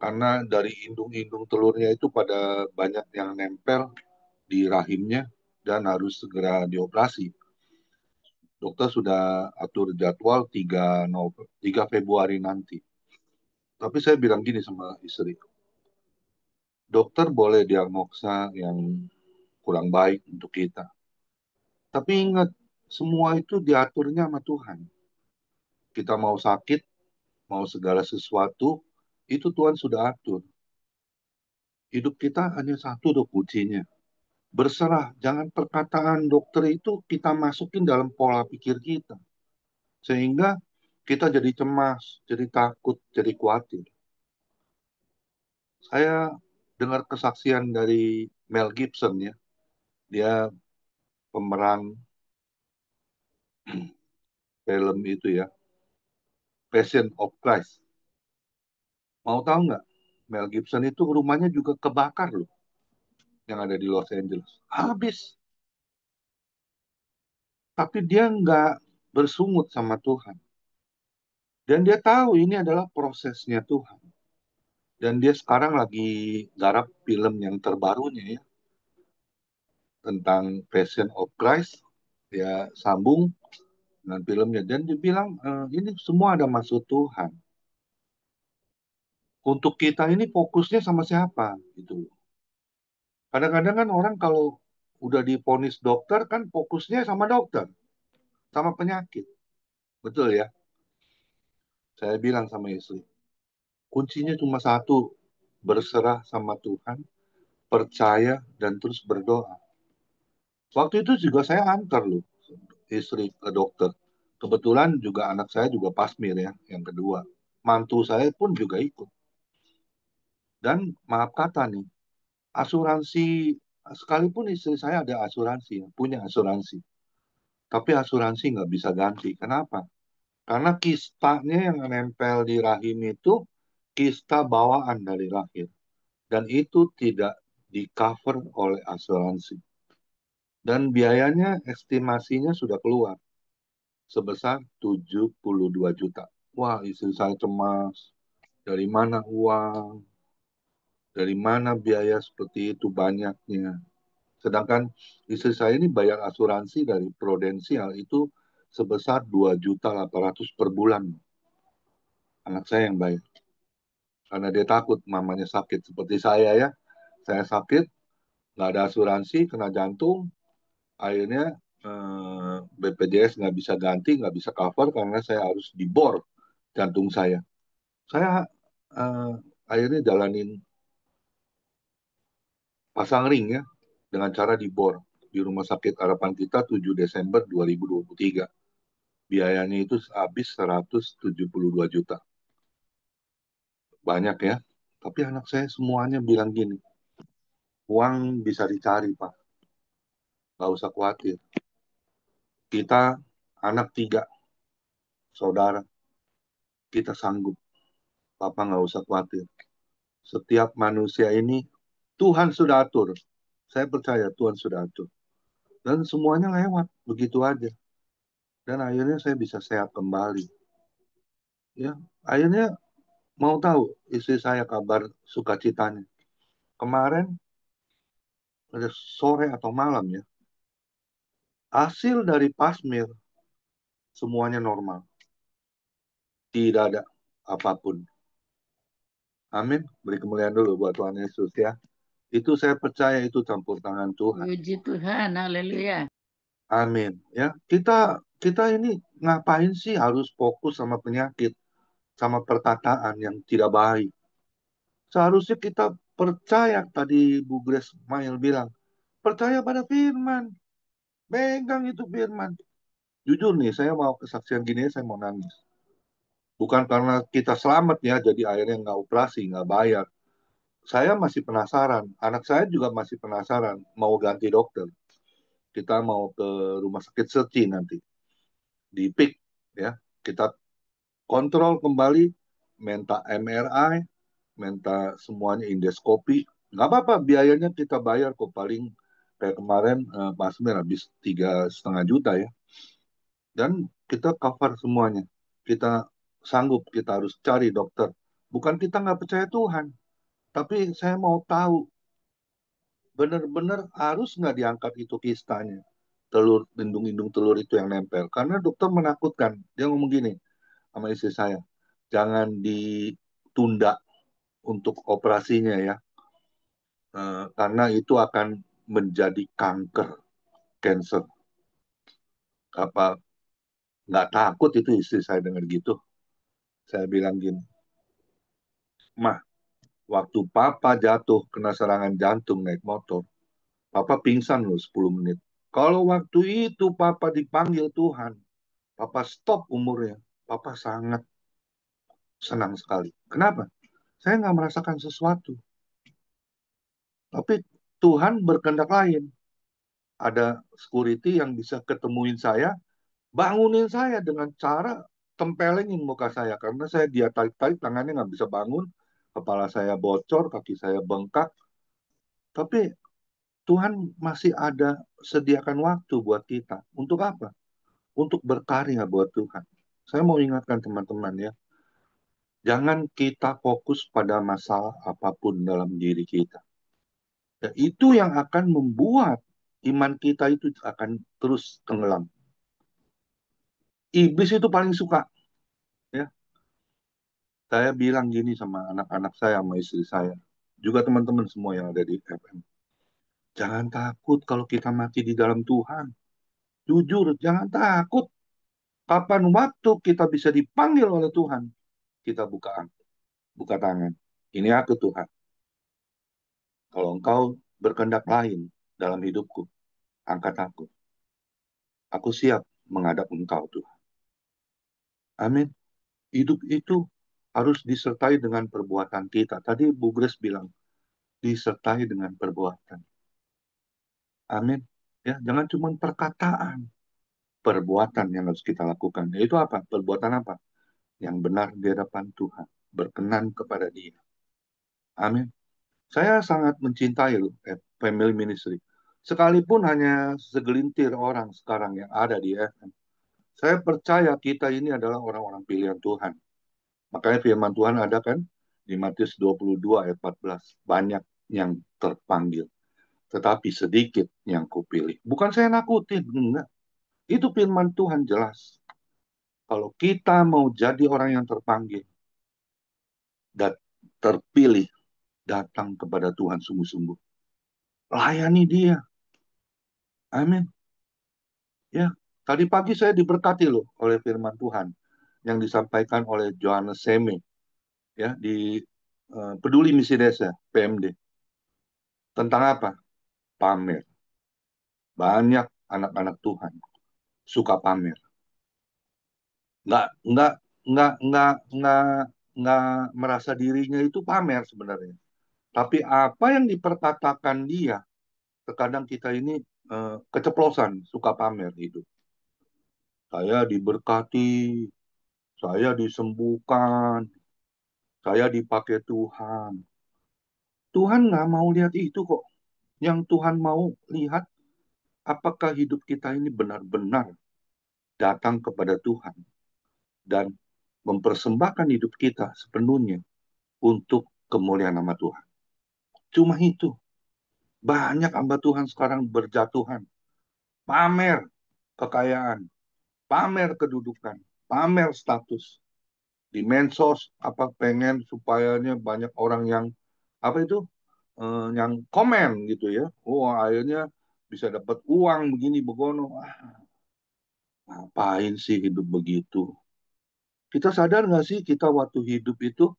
karena dari indung-indung telurnya itu pada banyak yang nempel di rahimnya dan harus segera dioperasi. Dokter sudah atur jadwal 3 Februari nanti. Tapi saya bilang gini sama istri, dokter boleh diagnosa yang kurang baik untuk kita. Tapi ingat, semua itu diaturnya sama Tuhan. Kita mau sakit, mau segala sesuatu, itu Tuhan sudah atur. Hidup kita hanya satu dong kuncinya. Berserah, jangan perkataan dokter itu kita masukin dalam pola pikir kita. Sehingga kita jadi cemas, jadi takut, jadi khawatir. Saya dengar kesaksian dari Mel Gibson ya. Dia pemeran film itu ya, Passion of Christ. Mau tahu nggak? Mel Gibson itu rumahnya juga kebakar loh, yang ada di Los Angeles. Habis. Tapi dia nggak bersungut sama Tuhan. Dan dia tahu ini adalah prosesnya Tuhan. Dan dia sekarang lagi garap film yang terbarunya ya, tentang Passion of Christ. Dia sambung dengan filmnya. Dan dia bilang, ini semua ada maksud Tuhan. Untuk kita ini fokusnya sama siapa? Gitu. Kadang-kadang kan orang kalau udah divonis dokter kan fokusnya sama dokter, sama penyakit. Betul ya? Saya bilang sama istri, kuncinya cuma satu, berserah sama Tuhan, percaya, dan terus berdoa. Waktu itu juga saya antar loh istri ke dokter. Kebetulan juga anak saya juga pasmir ya, yang kedua. Mantu saya pun juga ikut. Dan maaf kata nih, asuransi, sekalipun istri saya ada asuransi, punya asuransi. Tapi asuransi nggak bisa ganti. Kenapa? Karena kistanya yang nempel di rahim itu kista bawaan dari lahir. Dan itu tidak di cover oleh asuransi. Dan biayanya estimasinya sudah keluar sebesar 72 juta. Wah, istri saya cemas. Dari mana uang? Dari mana biaya seperti itu banyaknya? Sedangkan istri saya ini bayar asuransi dari Prudensial itu sebesar 2.800.000 per bulan. Anak saya yang bayar. Karena dia takut mamanya sakit. Seperti saya ya. Saya sakit, nggak ada asuransi, kena jantung. Akhirnya BPJS nggak bisa ganti, nggak bisa cover karena saya harus dibor jantung saya. Saya eh, akhirnya jalanin pasang ring ya dengan cara dibor di Rumah Sakit Harapan Kita 7 Desember 2023. Biayanya itu habis 172 juta. Banyak ya. Tapi anak saya semuanya bilang gini, uang bisa dicari Pak, nggak usah khawatir. Kita anak 3, saudara, kita sanggup. Papa nggak usah khawatir. Setiap manusia ini Tuhan sudah atur. Saya percaya Tuhan sudah atur. Dan semuanya lewat begitu aja. Dan akhirnya saya bisa sehat kembali. Ya, akhirnya mau tahu istri saya kabar sukacitanya. Kemarin ada sore atau malam ya, hasil dari pasmir semuanya normal. Tidak ada apapun. Amin. Beri kemuliaan dulu buat Tuhan Yesus ya. Itu saya percaya itu campur tangan Tuhan. Puji Tuhan, haleluya. Amin. Ya, kita kita ini ngapain sih harus fokus sama penyakit, sama perkataan yang tidak baik? Seharusnya kita percaya tadi Bu Grace Mail bilang, percaya pada firman, pegang itu firman. Jujur nih, saya mau kesaksian gini, saya mau nangis. Bukan karena kita selamat ya, jadi akhirnya nggak operasi, nggak bayar. Saya masih penasaran, anak saya juga masih penasaran, mau ganti dokter. Kita mau ke rumah sakit Serci nanti, di PIK ya. Kita kontrol kembali, minta MRI, minta semuanya endoskopi. Nggak apa-apa, biayanya kita bayar kok. Paling kayak kemarin Pak Asmir habis 3,5 juta ya. Dan kita cover semuanya. Kita sanggup, kita harus cari dokter. Bukan kita nggak percaya Tuhan, tapi saya mau tahu benar-benar harus nggak diangkat itu kistanya. Telur, indung-indung telur itu yang nempel. Karena dokter menakutkan. Dia ngomong gini sama istri saya, jangan ditunda untuk operasinya ya. Karena itu akan menjadi kanker, cancer. Apa nggak takut itu istri saya dengar gitu? Saya bilang gini, mah, waktu papa jatuh kena serangan jantung naik motor, papa pingsan loh 10 menit. Kalau waktu itu papa dipanggil Tuhan, papa stop umurnya, papa sangat senang sekali. Kenapa? Saya nggak merasakan sesuatu. Tapi Tuhan berkehendak lain. Ada security yang bisa ketemuin saya, bangunin saya dengan cara tempelengin muka saya. Karena saya dia tarik-tarik, tangannya nggak bisa bangun, kepala saya bocor, kaki saya bengkak. Tapi Tuhan masih ada sediakan waktu buat kita. Untuk apa? Untuk berkarya buat Tuhan. Saya mau ingatkan teman-teman ya, jangan kita fokus pada masalah apapun dalam diri kita. Ya, itu yang akan membuat iman kita itu akan terus tenggelam. Iblis itu paling suka. Ya, saya bilang gini sama anak-anak saya, sama istri saya, juga teman-teman semua yang ada di FM. Jangan takut kalau kita mati di dalam Tuhan. Jujur, jangan takut. Kapan waktu kita bisa dipanggil oleh Tuhan, kita buka tangan. Ini aku Tuhan. Kalau engkau berkehendak lain dalam hidupku, angkat aku. Aku siap menghadap engkau Tuhan. Amin. Hidup itu harus disertai dengan perbuatan kita. Tadi Bu Grace bilang, disertai dengan perbuatan. Amin. Ya, jangan cuma perkataan, perbuatan yang harus kita lakukan. Itu apa? Perbuatan apa? Yang benar di hadapan Tuhan, berkenan kepada Dia. Amin. Saya sangat mencintai loh family ministry. Sekalipun hanya segelintir orang sekarang yang ada di FM. Saya percaya kita ini adalah orang-orang pilihan Tuhan. Makanya firman Tuhan ada kan di Matius 22 ayat 14. Banyak yang terpanggil, tetapi sedikit yang kupilih. Bukan saya nakutin, enggak. Itu firman Tuhan jelas. Kalau kita mau jadi orang yang terpanggil dan terpilih, datang kepada Tuhan sungguh-sungguh. Layani dia. Amin. Ya, tadi pagi saya diberkati loh oleh firman Tuhan yang disampaikan oleh Johannes Seme ya di Peduli Misi Desa PMD. Tentang apa? Pamer. Banyak anak-anak Tuhan suka pamer. Nggak nggak nggak nggak merasa dirinya itu pamer sebenarnya. Tapi apa yang diperkatakan dia, terkadang kita ini keceplosan, suka pamer hidup. Saya diberkati, saya disembuhkan, saya dipakai Tuhan. Tuhan nggak mau lihat itu kok. Yang Tuhan mau lihat, apakah hidup kita ini benar-benar datang kepada Tuhan dan mempersembahkan hidup kita sepenuhnya untuk kemuliaan nama Tuhan. Cuma itu. Banyak hamba Tuhan sekarang berjatuhan. Pamer kekayaan, pamer kedudukan, pamer status. Di mensos, apa pengen supayanya banyak orang yang, apa itu, yang komen gitu ya. Oh, akhirnya bisa dapat uang begini begono. Ngapain sih hidup begitu? Kita sadar nggak sih kita waktu hidup itu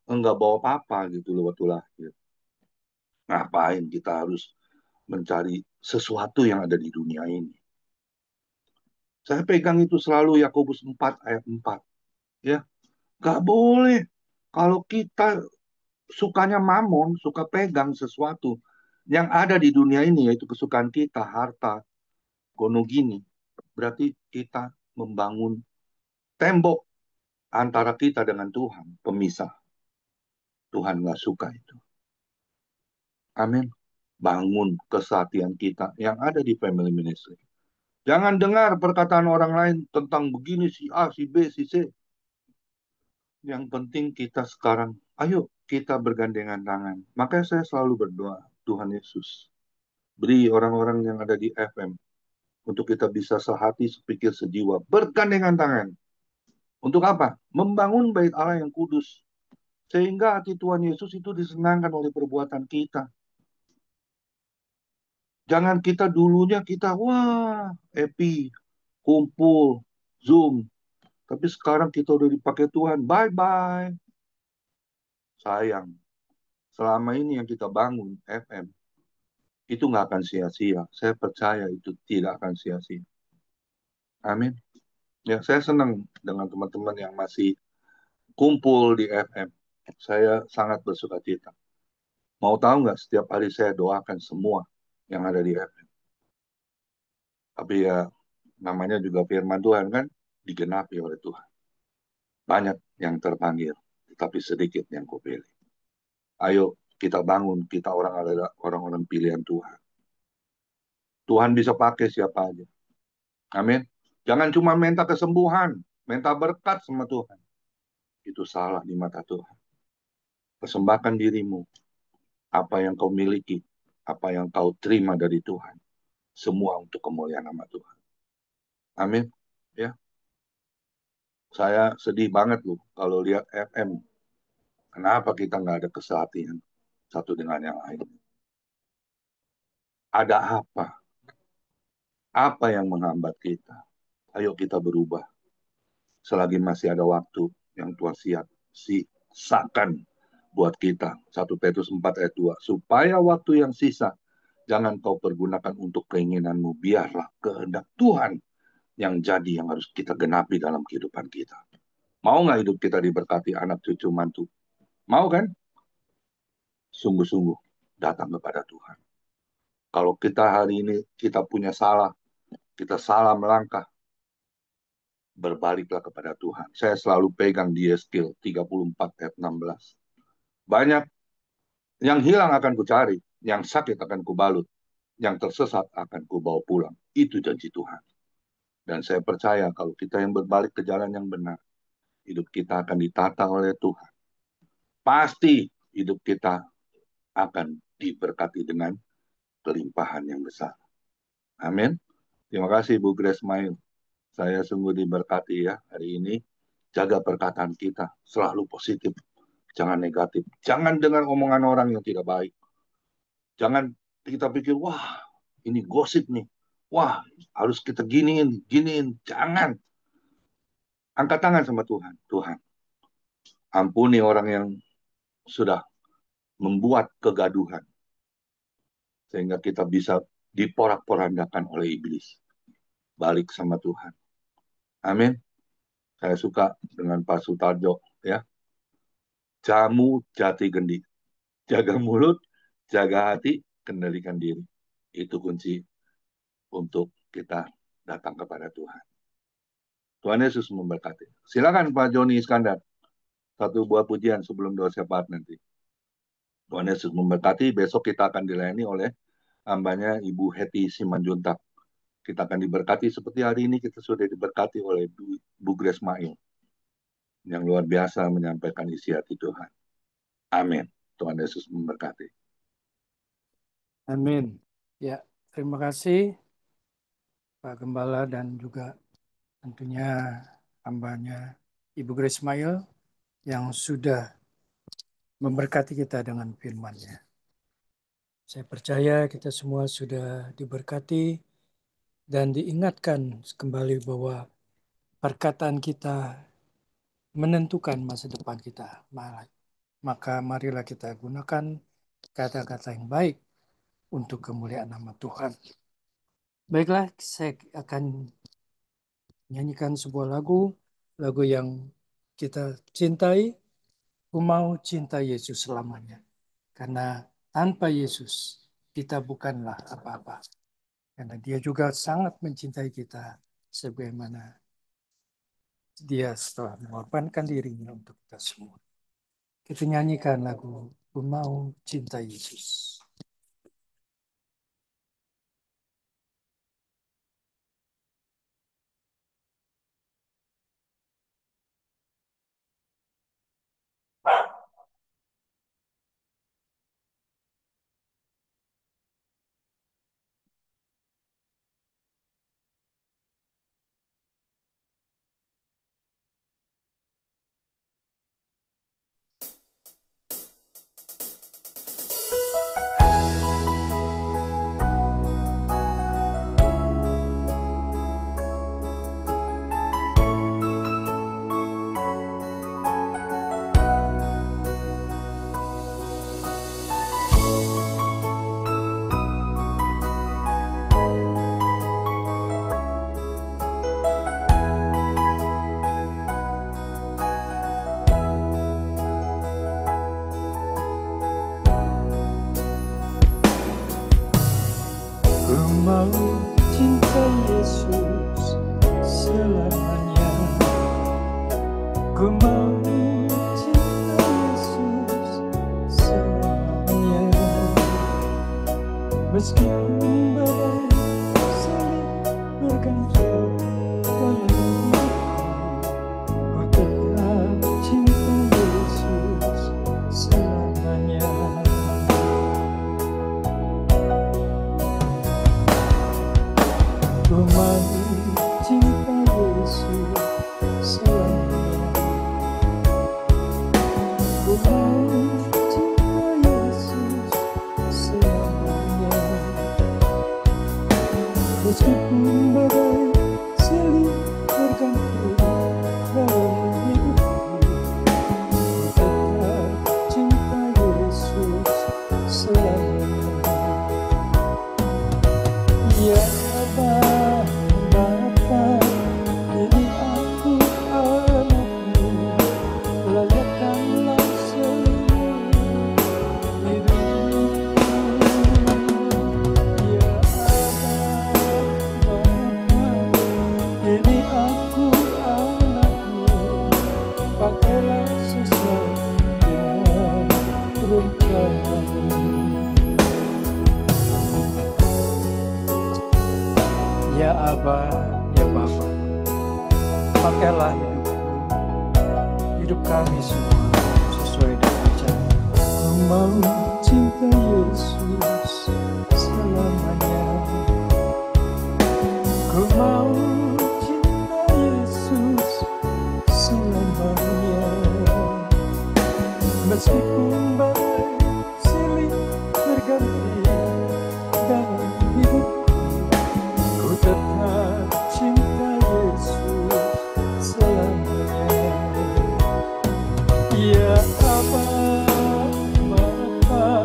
nggak bawa apa-apa gitu loh waktu lahir. Ngapain kita harus mencari sesuatu yang ada di dunia ini? Saya pegang itu selalu Yakobus 4 ayat 4. Ya, nggak boleh. Kalau kita sukanya mamon, suka pegang sesuatu yang ada di dunia ini, yaitu kesukaan kita, harta, gono gini, berarti kita membangun tembok antara kita dengan Tuhan, pemisah. Tuhan nggak suka itu. Amin. Bangun kesatian kita yang ada di family ministry. Jangan dengar perkataan orang lain tentang begini si A, si B, si C. Yang penting kita sekarang, ayo kita bergandengan tangan. Makanya saya selalu berdoa, Tuhan Yesus, beri orang-orang yang ada di FM untuk kita bisa sehati, sepikir, sejiwa, bergandengan tangan. Untuk apa? Membangun bait Allah yang kudus. Sehingga hati Tuhan Yesus itu disenangkan oleh perbuatan kita. Jangan kita dulunya kita, wah, happy, kumpul, Zoom. Tapi sekarang kita udah dipakai Tuhan, bye-bye. Sayang, selama ini yang kita bangun, FM, itu nggak akan sia-sia. Saya percaya itu tidak akan sia-sia. Amin. Ya, saya senang dengan teman-teman yang masih kumpul di FM. Saya sangat bersuka cita. Mau tahu nggak, setiap hari saya doakan semua yang ada di FM. Tapi ya, namanya juga firman Tuhan kan, digenapi oleh Tuhan. Banyak yang terpanggil, tetapi sedikit yang kupilih. Ayo kita bangun, kita orang adalah orang-orang pilihan Tuhan. Tuhan bisa pakai siapa aja. Amin. Jangan cuma minta kesembuhan, minta berkat sama Tuhan. Itu salah di mata Tuhan. Persembahkan dirimu, apa yang kau miliki, apa yang kau terima dari Tuhan. Semua untuk kemuliaan nama Tuhan. Amin. Ya, saya sedih banget loh kalau lihat FM. Kenapa kita nggak ada kesehatan satu dengan yang lain? Ada apa? Apa yang menghambat kita? Ayo kita berubah. Selagi masih ada waktu yang Tuhan sisakan buat kita. 1 Petrus 4 ayat 2. Supaya waktu yang sisa jangan kau pergunakan untuk keinginanmu. Biarlah kehendak Tuhan yang jadi yang harus kita genapi dalam kehidupan kita. Mau nggak hidup kita diberkati anak cucu mantu? Mau kan? Sungguh-sungguh datang kepada Tuhan. Kalau kita hari ini kita punya salah, kita salah melangkah, berbaliklah kepada Tuhan. Saya selalu pegang di Yeskil 34 ayat 16. Banyak Yang hilang akan kucari, yang sakit akan kubalut, yang tersesat akan kubawa pulang. Itu janji Tuhan. Dan saya percaya kalau kita yang berbalik ke jalan yang benar, hidup kita akan ditata oleh Tuhan. Pasti hidup kita akan diberkati dengan kelimpahan yang besar. Amin. Terima kasih Bu Grace Mail. Saya sungguh diberkati ya hari ini. Jaga perkataan kita, selalu positif. Jangan negatif. Jangan dengar omongan orang yang tidak baik. Jangan kita pikir, wah ini gosip nih. Wah harus kita giniin. Jangan. Angkat tangan sama Tuhan. Tuhan, ampuni orang yang sudah membuat kegaduhan. Sehingga kita bisa diporak-porandakan oleh iblis. Balik sama Tuhan. Amin. Saya suka dengan Pak Sutarjo ya. Jamu jati gendi. Jaga mulut, jaga hati, kendalikan diri. Itu kunci untuk kita datang kepada Tuhan. Tuhan Yesus memberkati. Silakan Pak Joni Iskandar. Satu buah pujian sebelum doa syafaat nanti. Tuhan Yesus memberkati. Besok kita akan dilayani oleh hambanya Ibu Heti Simanjuntak. Kita akan diberkati seperti hari ini kita sudah diberkati oleh Bu Grace Mail yang luar biasa menyampaikan isi hati Tuhan. Amin. Tuhan Yesus memberkati. Amin. Ya, terima kasih Pak Gembala dan juga tentunya hambanya Ibu Grace Mail yang sudah memberkati kita dengan firman-Nya. Saya percaya kita semua sudah diberkati dan diingatkan kembali bahwa perkataan kita menentukan masa depan kita. Maka marilah kita gunakan kata-kata yang baik untuk kemuliaan nama Tuhan. Baiklah, saya akan nyanyikan sebuah lagu yang kita cintai. Ku mau cinta Yesus selamanya. Karena tanpa Yesus kita bukanlah apa-apa. Karena dia juga sangat mencintai kita sebagaimana dia setelah mengorbankan dirinya untuk kita semua. Kita nyanyikan lagu Ku Mau Cinta Yesus. pakailah hidup kami semua sesuai dengan rencana. Ku mau cinta Yesus selamanya. Ku mau cinta Yesus selamanya. Meskipun badai silih berganti dalam hidupku, ku tetap cinta Yesus selamanya. Ya Aba, Bapa,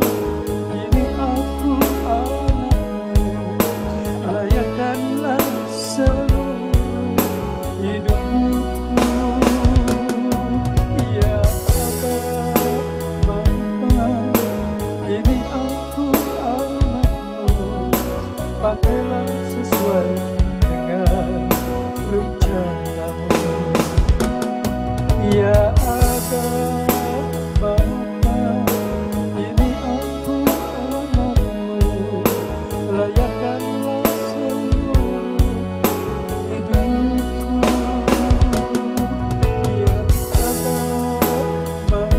ini aku anakmu, layakkanlah seluruh hidupku. Ya Aba, Bapa, ini aku anakmu, pakailah sesuai dengan rencanamu. Ya Aba, Bapa, ini aku anakmu, layakkanlah seluruh hidupku. Ya Aba, Bapa,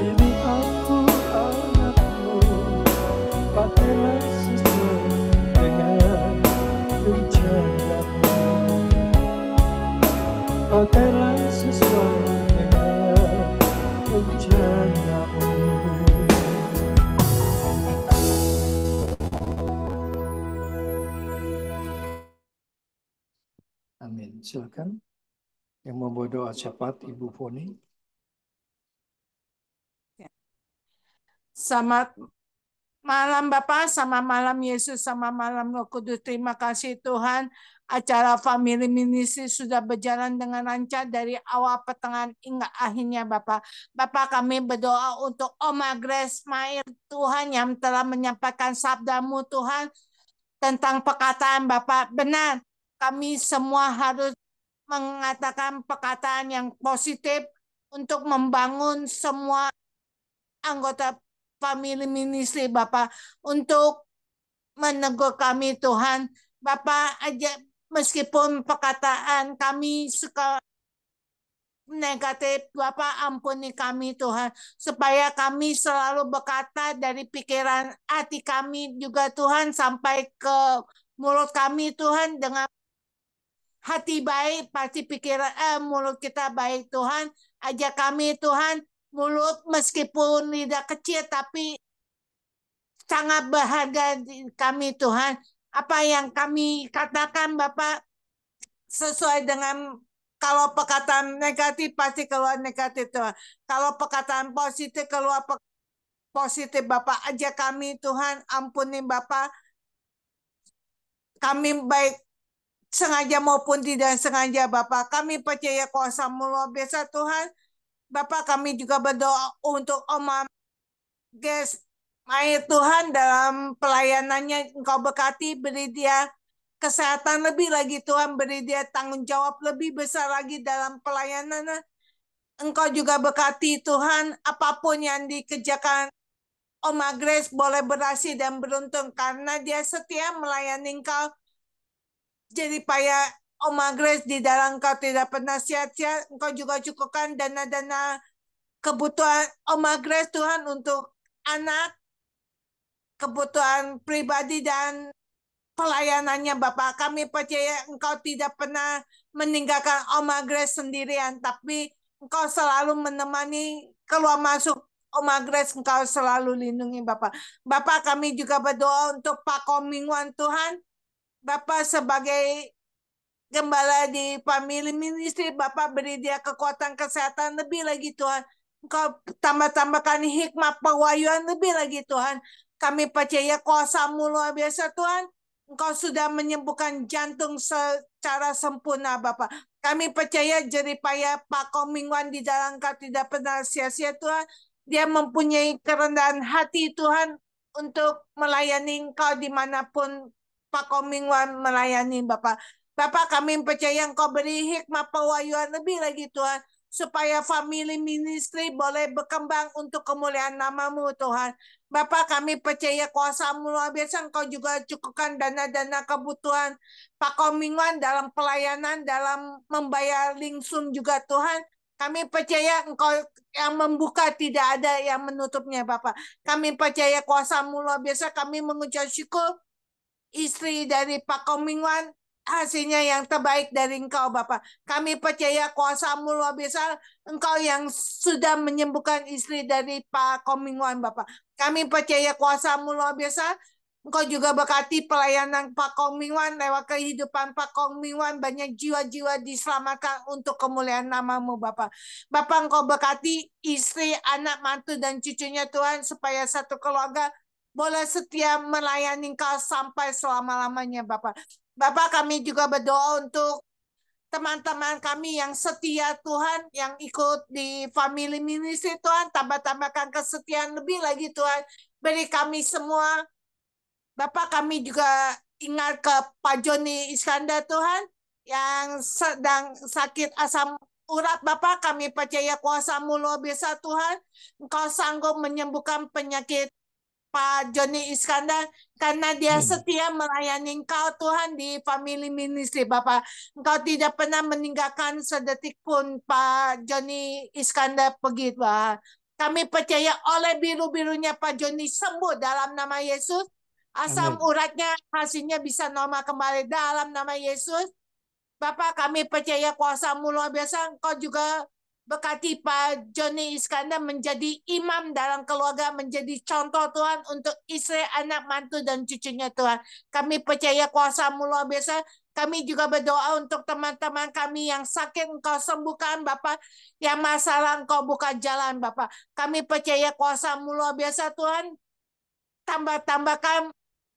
ini aku anakmu, pakailah sesuai dengan rencanamu. Pakailah sesuai dengan rencanamu. Amin. Silakan yang membawa doa syafaat Ibu Foni. Selamat malam Bapak, sama malam Yesus, sama malam Roh Kudus. Terima kasih Tuhan. Acara Family Ministry sudah berjalan dengan lancar dari awal, pertengahan, hingga akhirnya Bapak. Bapak, kami berdoa untuk Oma Grace Mair Tuhan yang telah menyampaikan sabdamu Tuhan tentang perkataan Bapak. Benar, kami semua harus mengatakan perkataan yang positif untuk membangun semua anggota Family Ministry Bapak, untuk menegur kami Tuhan. Bapak, aja meskipun perkataan kami suka negatif, Bapak ampuni kami Tuhan, supaya kami selalu berkata dari pikiran hati kami juga Tuhan sampai ke mulut kami Tuhan, dengan hati baik pasti pikiran mulut kita baik Tuhan. Ajak kami Tuhan, mulut meskipun lidah kecil tapi sangat berharga di kami Tuhan. Apa yang kami katakan Bapak sesuai dengan, kalau perkataan negatif pasti keluar negatif Tuhan. Kalau perkataan positif keluar positif Bapak. Ajak kami Tuhan, ampuni Bapak. Kami baik sengaja maupun tidak sengaja Bapak. Kami percaya kuasa-Mu luar biasa Tuhan. Bapak, kami juga berdoa untuk Oma Grace Mair Tuhan, dalam pelayanannya Engkau berkati, beri dia kesehatan lebih lagi Tuhan, beri dia tanggung jawab lebih besar lagi dalam pelayanannya. Engkau juga berkati Tuhan, apapun yang dikerjakan Oma Grace boleh berhasil dan beruntung karena dia setia melayani Engkau. Jadi payah Oma Grace di dalam Engkau tidak pernah sia-sia. Engkau juga cukupkan dana-dana kebutuhan Oma Grace Tuhan, untuk anak, kebutuhan pribadi dan pelayanannya Bapak. Kami percaya Engkau tidak pernah meninggalkan Oma Grace sendirian, tapi Engkau selalu menemani keluar masuk Oma Grace, Engkau selalu lindungi Bapak. Bapak, kami juga berdoa untuk Pak Komingwan Tuhan. Bapak sebagai gembala di Family Ministry, Bapak beri dia kekuatan kesehatan lebih lagi Tuhan. Engkau tambah-tambahkan hikmah pewahyuan lebih lagi Tuhan. Kami percaya kuasa-Mu luar biasa Tuhan. Engkau sudah menyembuhkan jantung secara sempurna Bapak. Kami percaya jeripaya Pak Komingwan di dalam Engkau tidak pernah sia-sia Tuhan. Dia mempunyai kerendahan hati Tuhan untuk melayani Engkau dimanapun Pak Komingwan melayani Bapak. Bapak, kami percaya Engkau beri hikmah pewahyuan lebih lagi Tuhan, supaya family ministry boleh berkembang untuk kemuliaan nama-Mu Tuhan. Bapak, kami percaya kuasa-Mu luar biasa, Engkau juga cukupkan dana-dana kebutuhan Pak Komingwan dalam pelayanan, dalam membayar lingsum juga Tuhan. Kami percaya Engkau yang membuka, tidak ada yang menutupnya Bapak. Kami percaya kuasa-Mu luar biasa, kami mengucap syukur istri dari Pak Komingwan hasilnya yang terbaik dari Engkau Bapak. Kami percaya kuasa-Mu luar biasa, Engkau yang sudah menyembuhkan istri dari Pak Komingwan Bapak. Kami percaya kuasa-Mu luar biasa, Engkau juga berkati pelayanan Pak Komingwan, lewat kehidupan Pak Komingwan banyak jiwa-jiwa diselamatkan untuk kemuliaan nama-Mu Bapak. Bapak, Engkau berkati istri, anak, mantu dan cucunya Tuhan, supaya satu keluarga boleh setia melayani Engkau sampai selama-lamanya Bapak. Bapak, kami juga berdoa untuk teman-teman kami yang setia Tuhan, yang ikut di family ministry Tuhan, tambah-tambahkan kesetiaan lebih lagi Tuhan. Beri kami semua. Bapak, kami juga ingat ke Pak Joni Iskandar Tuhan, yang sedang sakit asam urat Bapak. Kami percaya kuasa-Mu luar biasa Tuhan. Engkau sanggup menyembuhkan penyakit Pak Joni Iskandar, karena dia setia melayani Engkau Tuhan di family ministry Bapak. Engkau tidak pernah meninggalkan sedetik pun Pak Joni Iskandar pergi Bapak. Kami percaya oleh biru-birunya Pak Joni sembuh dalam nama Yesus. Asam uratnya hasilnya bisa normal kembali dalam nama Yesus. Bapak, kami percaya kuasa-Mu luar biasa. Engkau juga berkati Pak Joni Iskandar menjadi imam dalam keluarga, menjadi contoh Tuhan untuk istri, anak, mantu, dan cucunya Tuhan. Kami percaya kuasa-Mu luar biasa. Kami juga berdoa untuk teman-teman kami yang sakit, Engkau sembuhkan Bapak. Yang masalah, Engkau buka jalan Bapak. Kami percaya kuasa-Mu luar biasa Tuhan. Tambahkan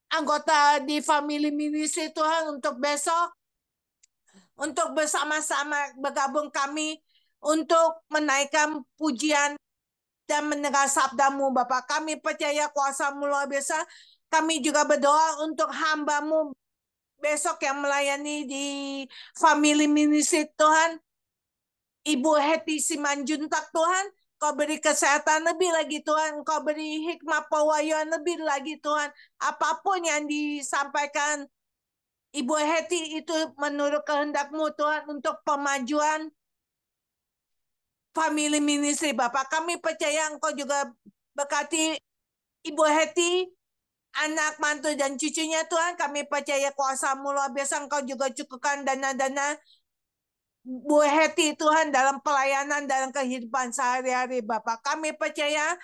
anggota di family ministry Tuhan untuk besok, untuk bersama-sama bergabung kami untuk menaikkan pujian dan mendengar sabda-Mu Bapak. Kami percaya kuasa-Mu luar biasa. Kami juga berdoa untuk hamba-Mu besok yang melayani di family ministry Tuhan. Ibu Heti Simanjuntak Tuhan, Kau beri kesehatan lebih lagi Tuhan. Kau beri hikmah pewahyuan lebih lagi Tuhan. Apapun yang disampaikan Ibu Heti itu menurut kehendak-Mu Tuhan untuk pemajuan family ministry Bapak. Kami percaya Engkau juga berkati Ibu Heti, anak, mantu, dan cucunya Tuhan. Kami percaya kuasa-Mu luar biasa. Engkau juga cukupkan dana-dana Bu Heti Tuhan dalam pelayanan, dalam kehidupan sehari-hari Bapak. Kami percaya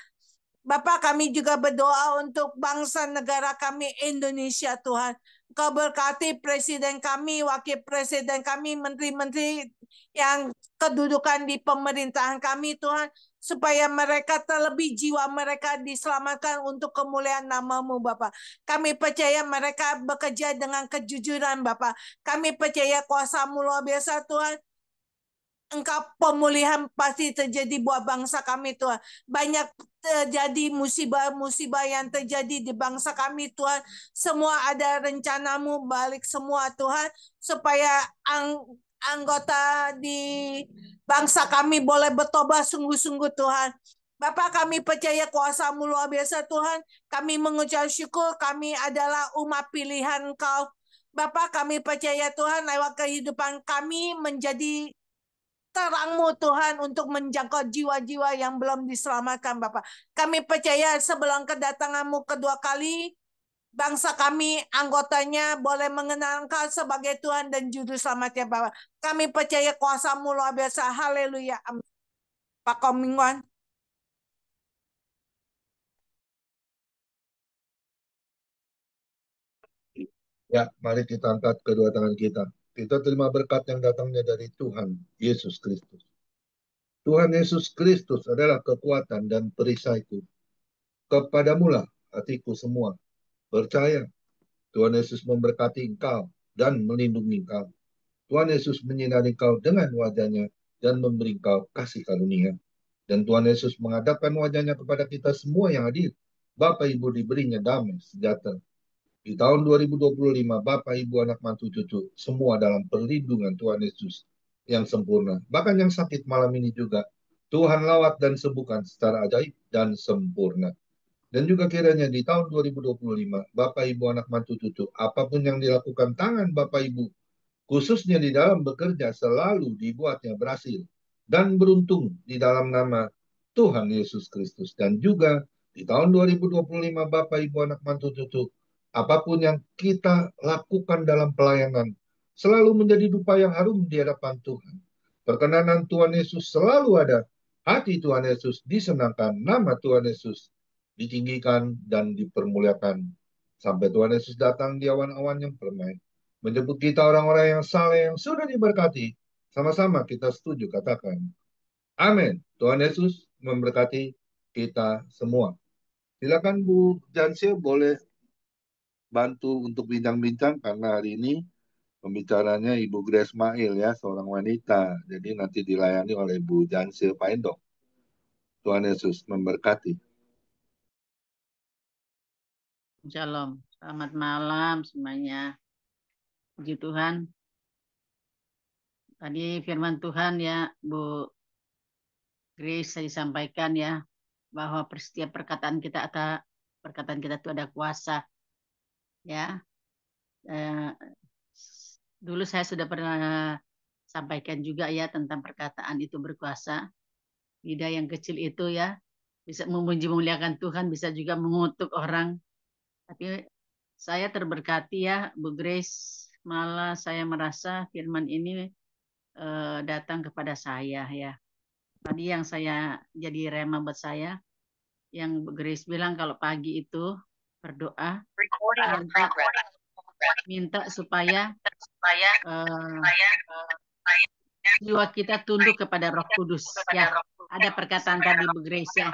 Bapak, kami juga berdoa untuk bangsa negara kami Indonesia Tuhan. Engkau berkati presiden kami, wakil presiden kami, menteri-menteri yang kedudukan di pemerintahan kami Tuhan, supaya mereka terlebih jiwa mereka diselamatkan untuk kemuliaan nama-Mu Bapak. Kami percaya mereka bekerja dengan kejujuran Bapak. Kami percaya kuasa-Mu luar biasa Tuhan. Engkau pemulihan pasti terjadi buat bangsa kami Tuhan. Banyak terjadi musibah-musibah yang terjadi di bangsa kami Tuhan. Semua ada rencana-Mu balik semua Tuhan, supaya anggota di bangsa kami boleh bertobat sungguh-sungguh Tuhan. Bapak, kami percaya kuasa-Mu luar biasa Tuhan. Kami mengucap syukur, kami adalah umat pilihan Engkau. Bapak, kami percaya Tuhan lewat kehidupan kami menjadi terang-Mu Tuhan untuk menjangkau jiwa-jiwa yang belum diselamatkan Bapak. Kami percaya sebelum kedatangan-Mu kedua kali, bangsa kami, anggotanya boleh mengenal Engkau sebagai Tuhan dan Juru Selamatnya Bapak. Kami percaya kuasa-Mu luar biasa. Haleluya. Pak Komingwan. Ya, mari kita angkat kedua tangan kita. Kita terima berkat yang datangnya dari Tuhan Yesus Kristus. Tuhan Yesus Kristus adalah kekuatan dan perisaiku. Kepadamulah hatiku semua percaya. Tuhan Yesus memberkati engkau dan melindungi engkau. Tuhan Yesus menyinari engkau dengan wajahnya dan memberi engkau kasih karunia. Dan Tuhan Yesus menghadapkan wajahnya kepada kita semua yang hadir. Bapak Ibu diberinya damai sejahtera. Di tahun 2025, Bapak, Ibu, anak, mantu, cucu, semua dalam perlindungan Tuhan Yesus. yang sempurna. Bahkan yang sakit malam ini juga, Tuhan lawat dan sembuhkan secara ajaib dan sempurna. Dan juga kiranya di tahun 2025, Bapak, Ibu, anak, mantu, cucu, apapun yang dilakukan tangan Bapak, Ibu, khususnya di dalam bekerja, selalu dibuatnya berhasil dan beruntung di dalam nama Tuhan Yesus Kristus. Dan juga di tahun 2025, Bapak, Ibu, anak, mantu, cucu, apapun yang kita lakukan dalam pelayanan, selalu menjadi dupa yang harum di hadapan Tuhan. Perkenanan Tuhan Yesus selalu ada. Hati Tuhan Yesus disenangkan, nama Tuhan Yesus ditinggikan dan dipermuliakan. Sampai Tuhan Yesus datang di awan-awan yang permai, menjemput kita orang-orang yang saleh yang sudah diberkati. Sama-sama kita setuju katakan, amin. Tuhan Yesus memberkati kita semua. Silakan Bu Jansil boleh bantu untuk bincang-bincang karena hari ini pembicaranya Ibu Grace Mail ya, seorang wanita. Jadi nanti dilayani oleh Bu Jansil Paendong. Tuhan Yesus memberkati. Shalom, selamat malam semuanya. Puji Tuhan. Tadi firman Tuhan ya, Bu Grace saya disampaikan ya, bahwa setiap perkataan kita itu ada kuasa. Ya, dulu saya sudah pernah sampaikan juga ya tentang perkataan itu berkuasa. Lidah yang kecil itu ya bisa memuji memuliakan Tuhan, bisa juga mengutuk orang. Tapi saya terberkati ya, Bu Grace. Malah saya merasa firman ini datang kepada saya ya. Tadi yang saya jadi rema buat saya, yang Bu Grace bilang kalau pagi itu berdoa, minta supaya jiwa kita tunduk kepada Roh Kudus. Ya, ada perkataan tadi Bu Grace ya.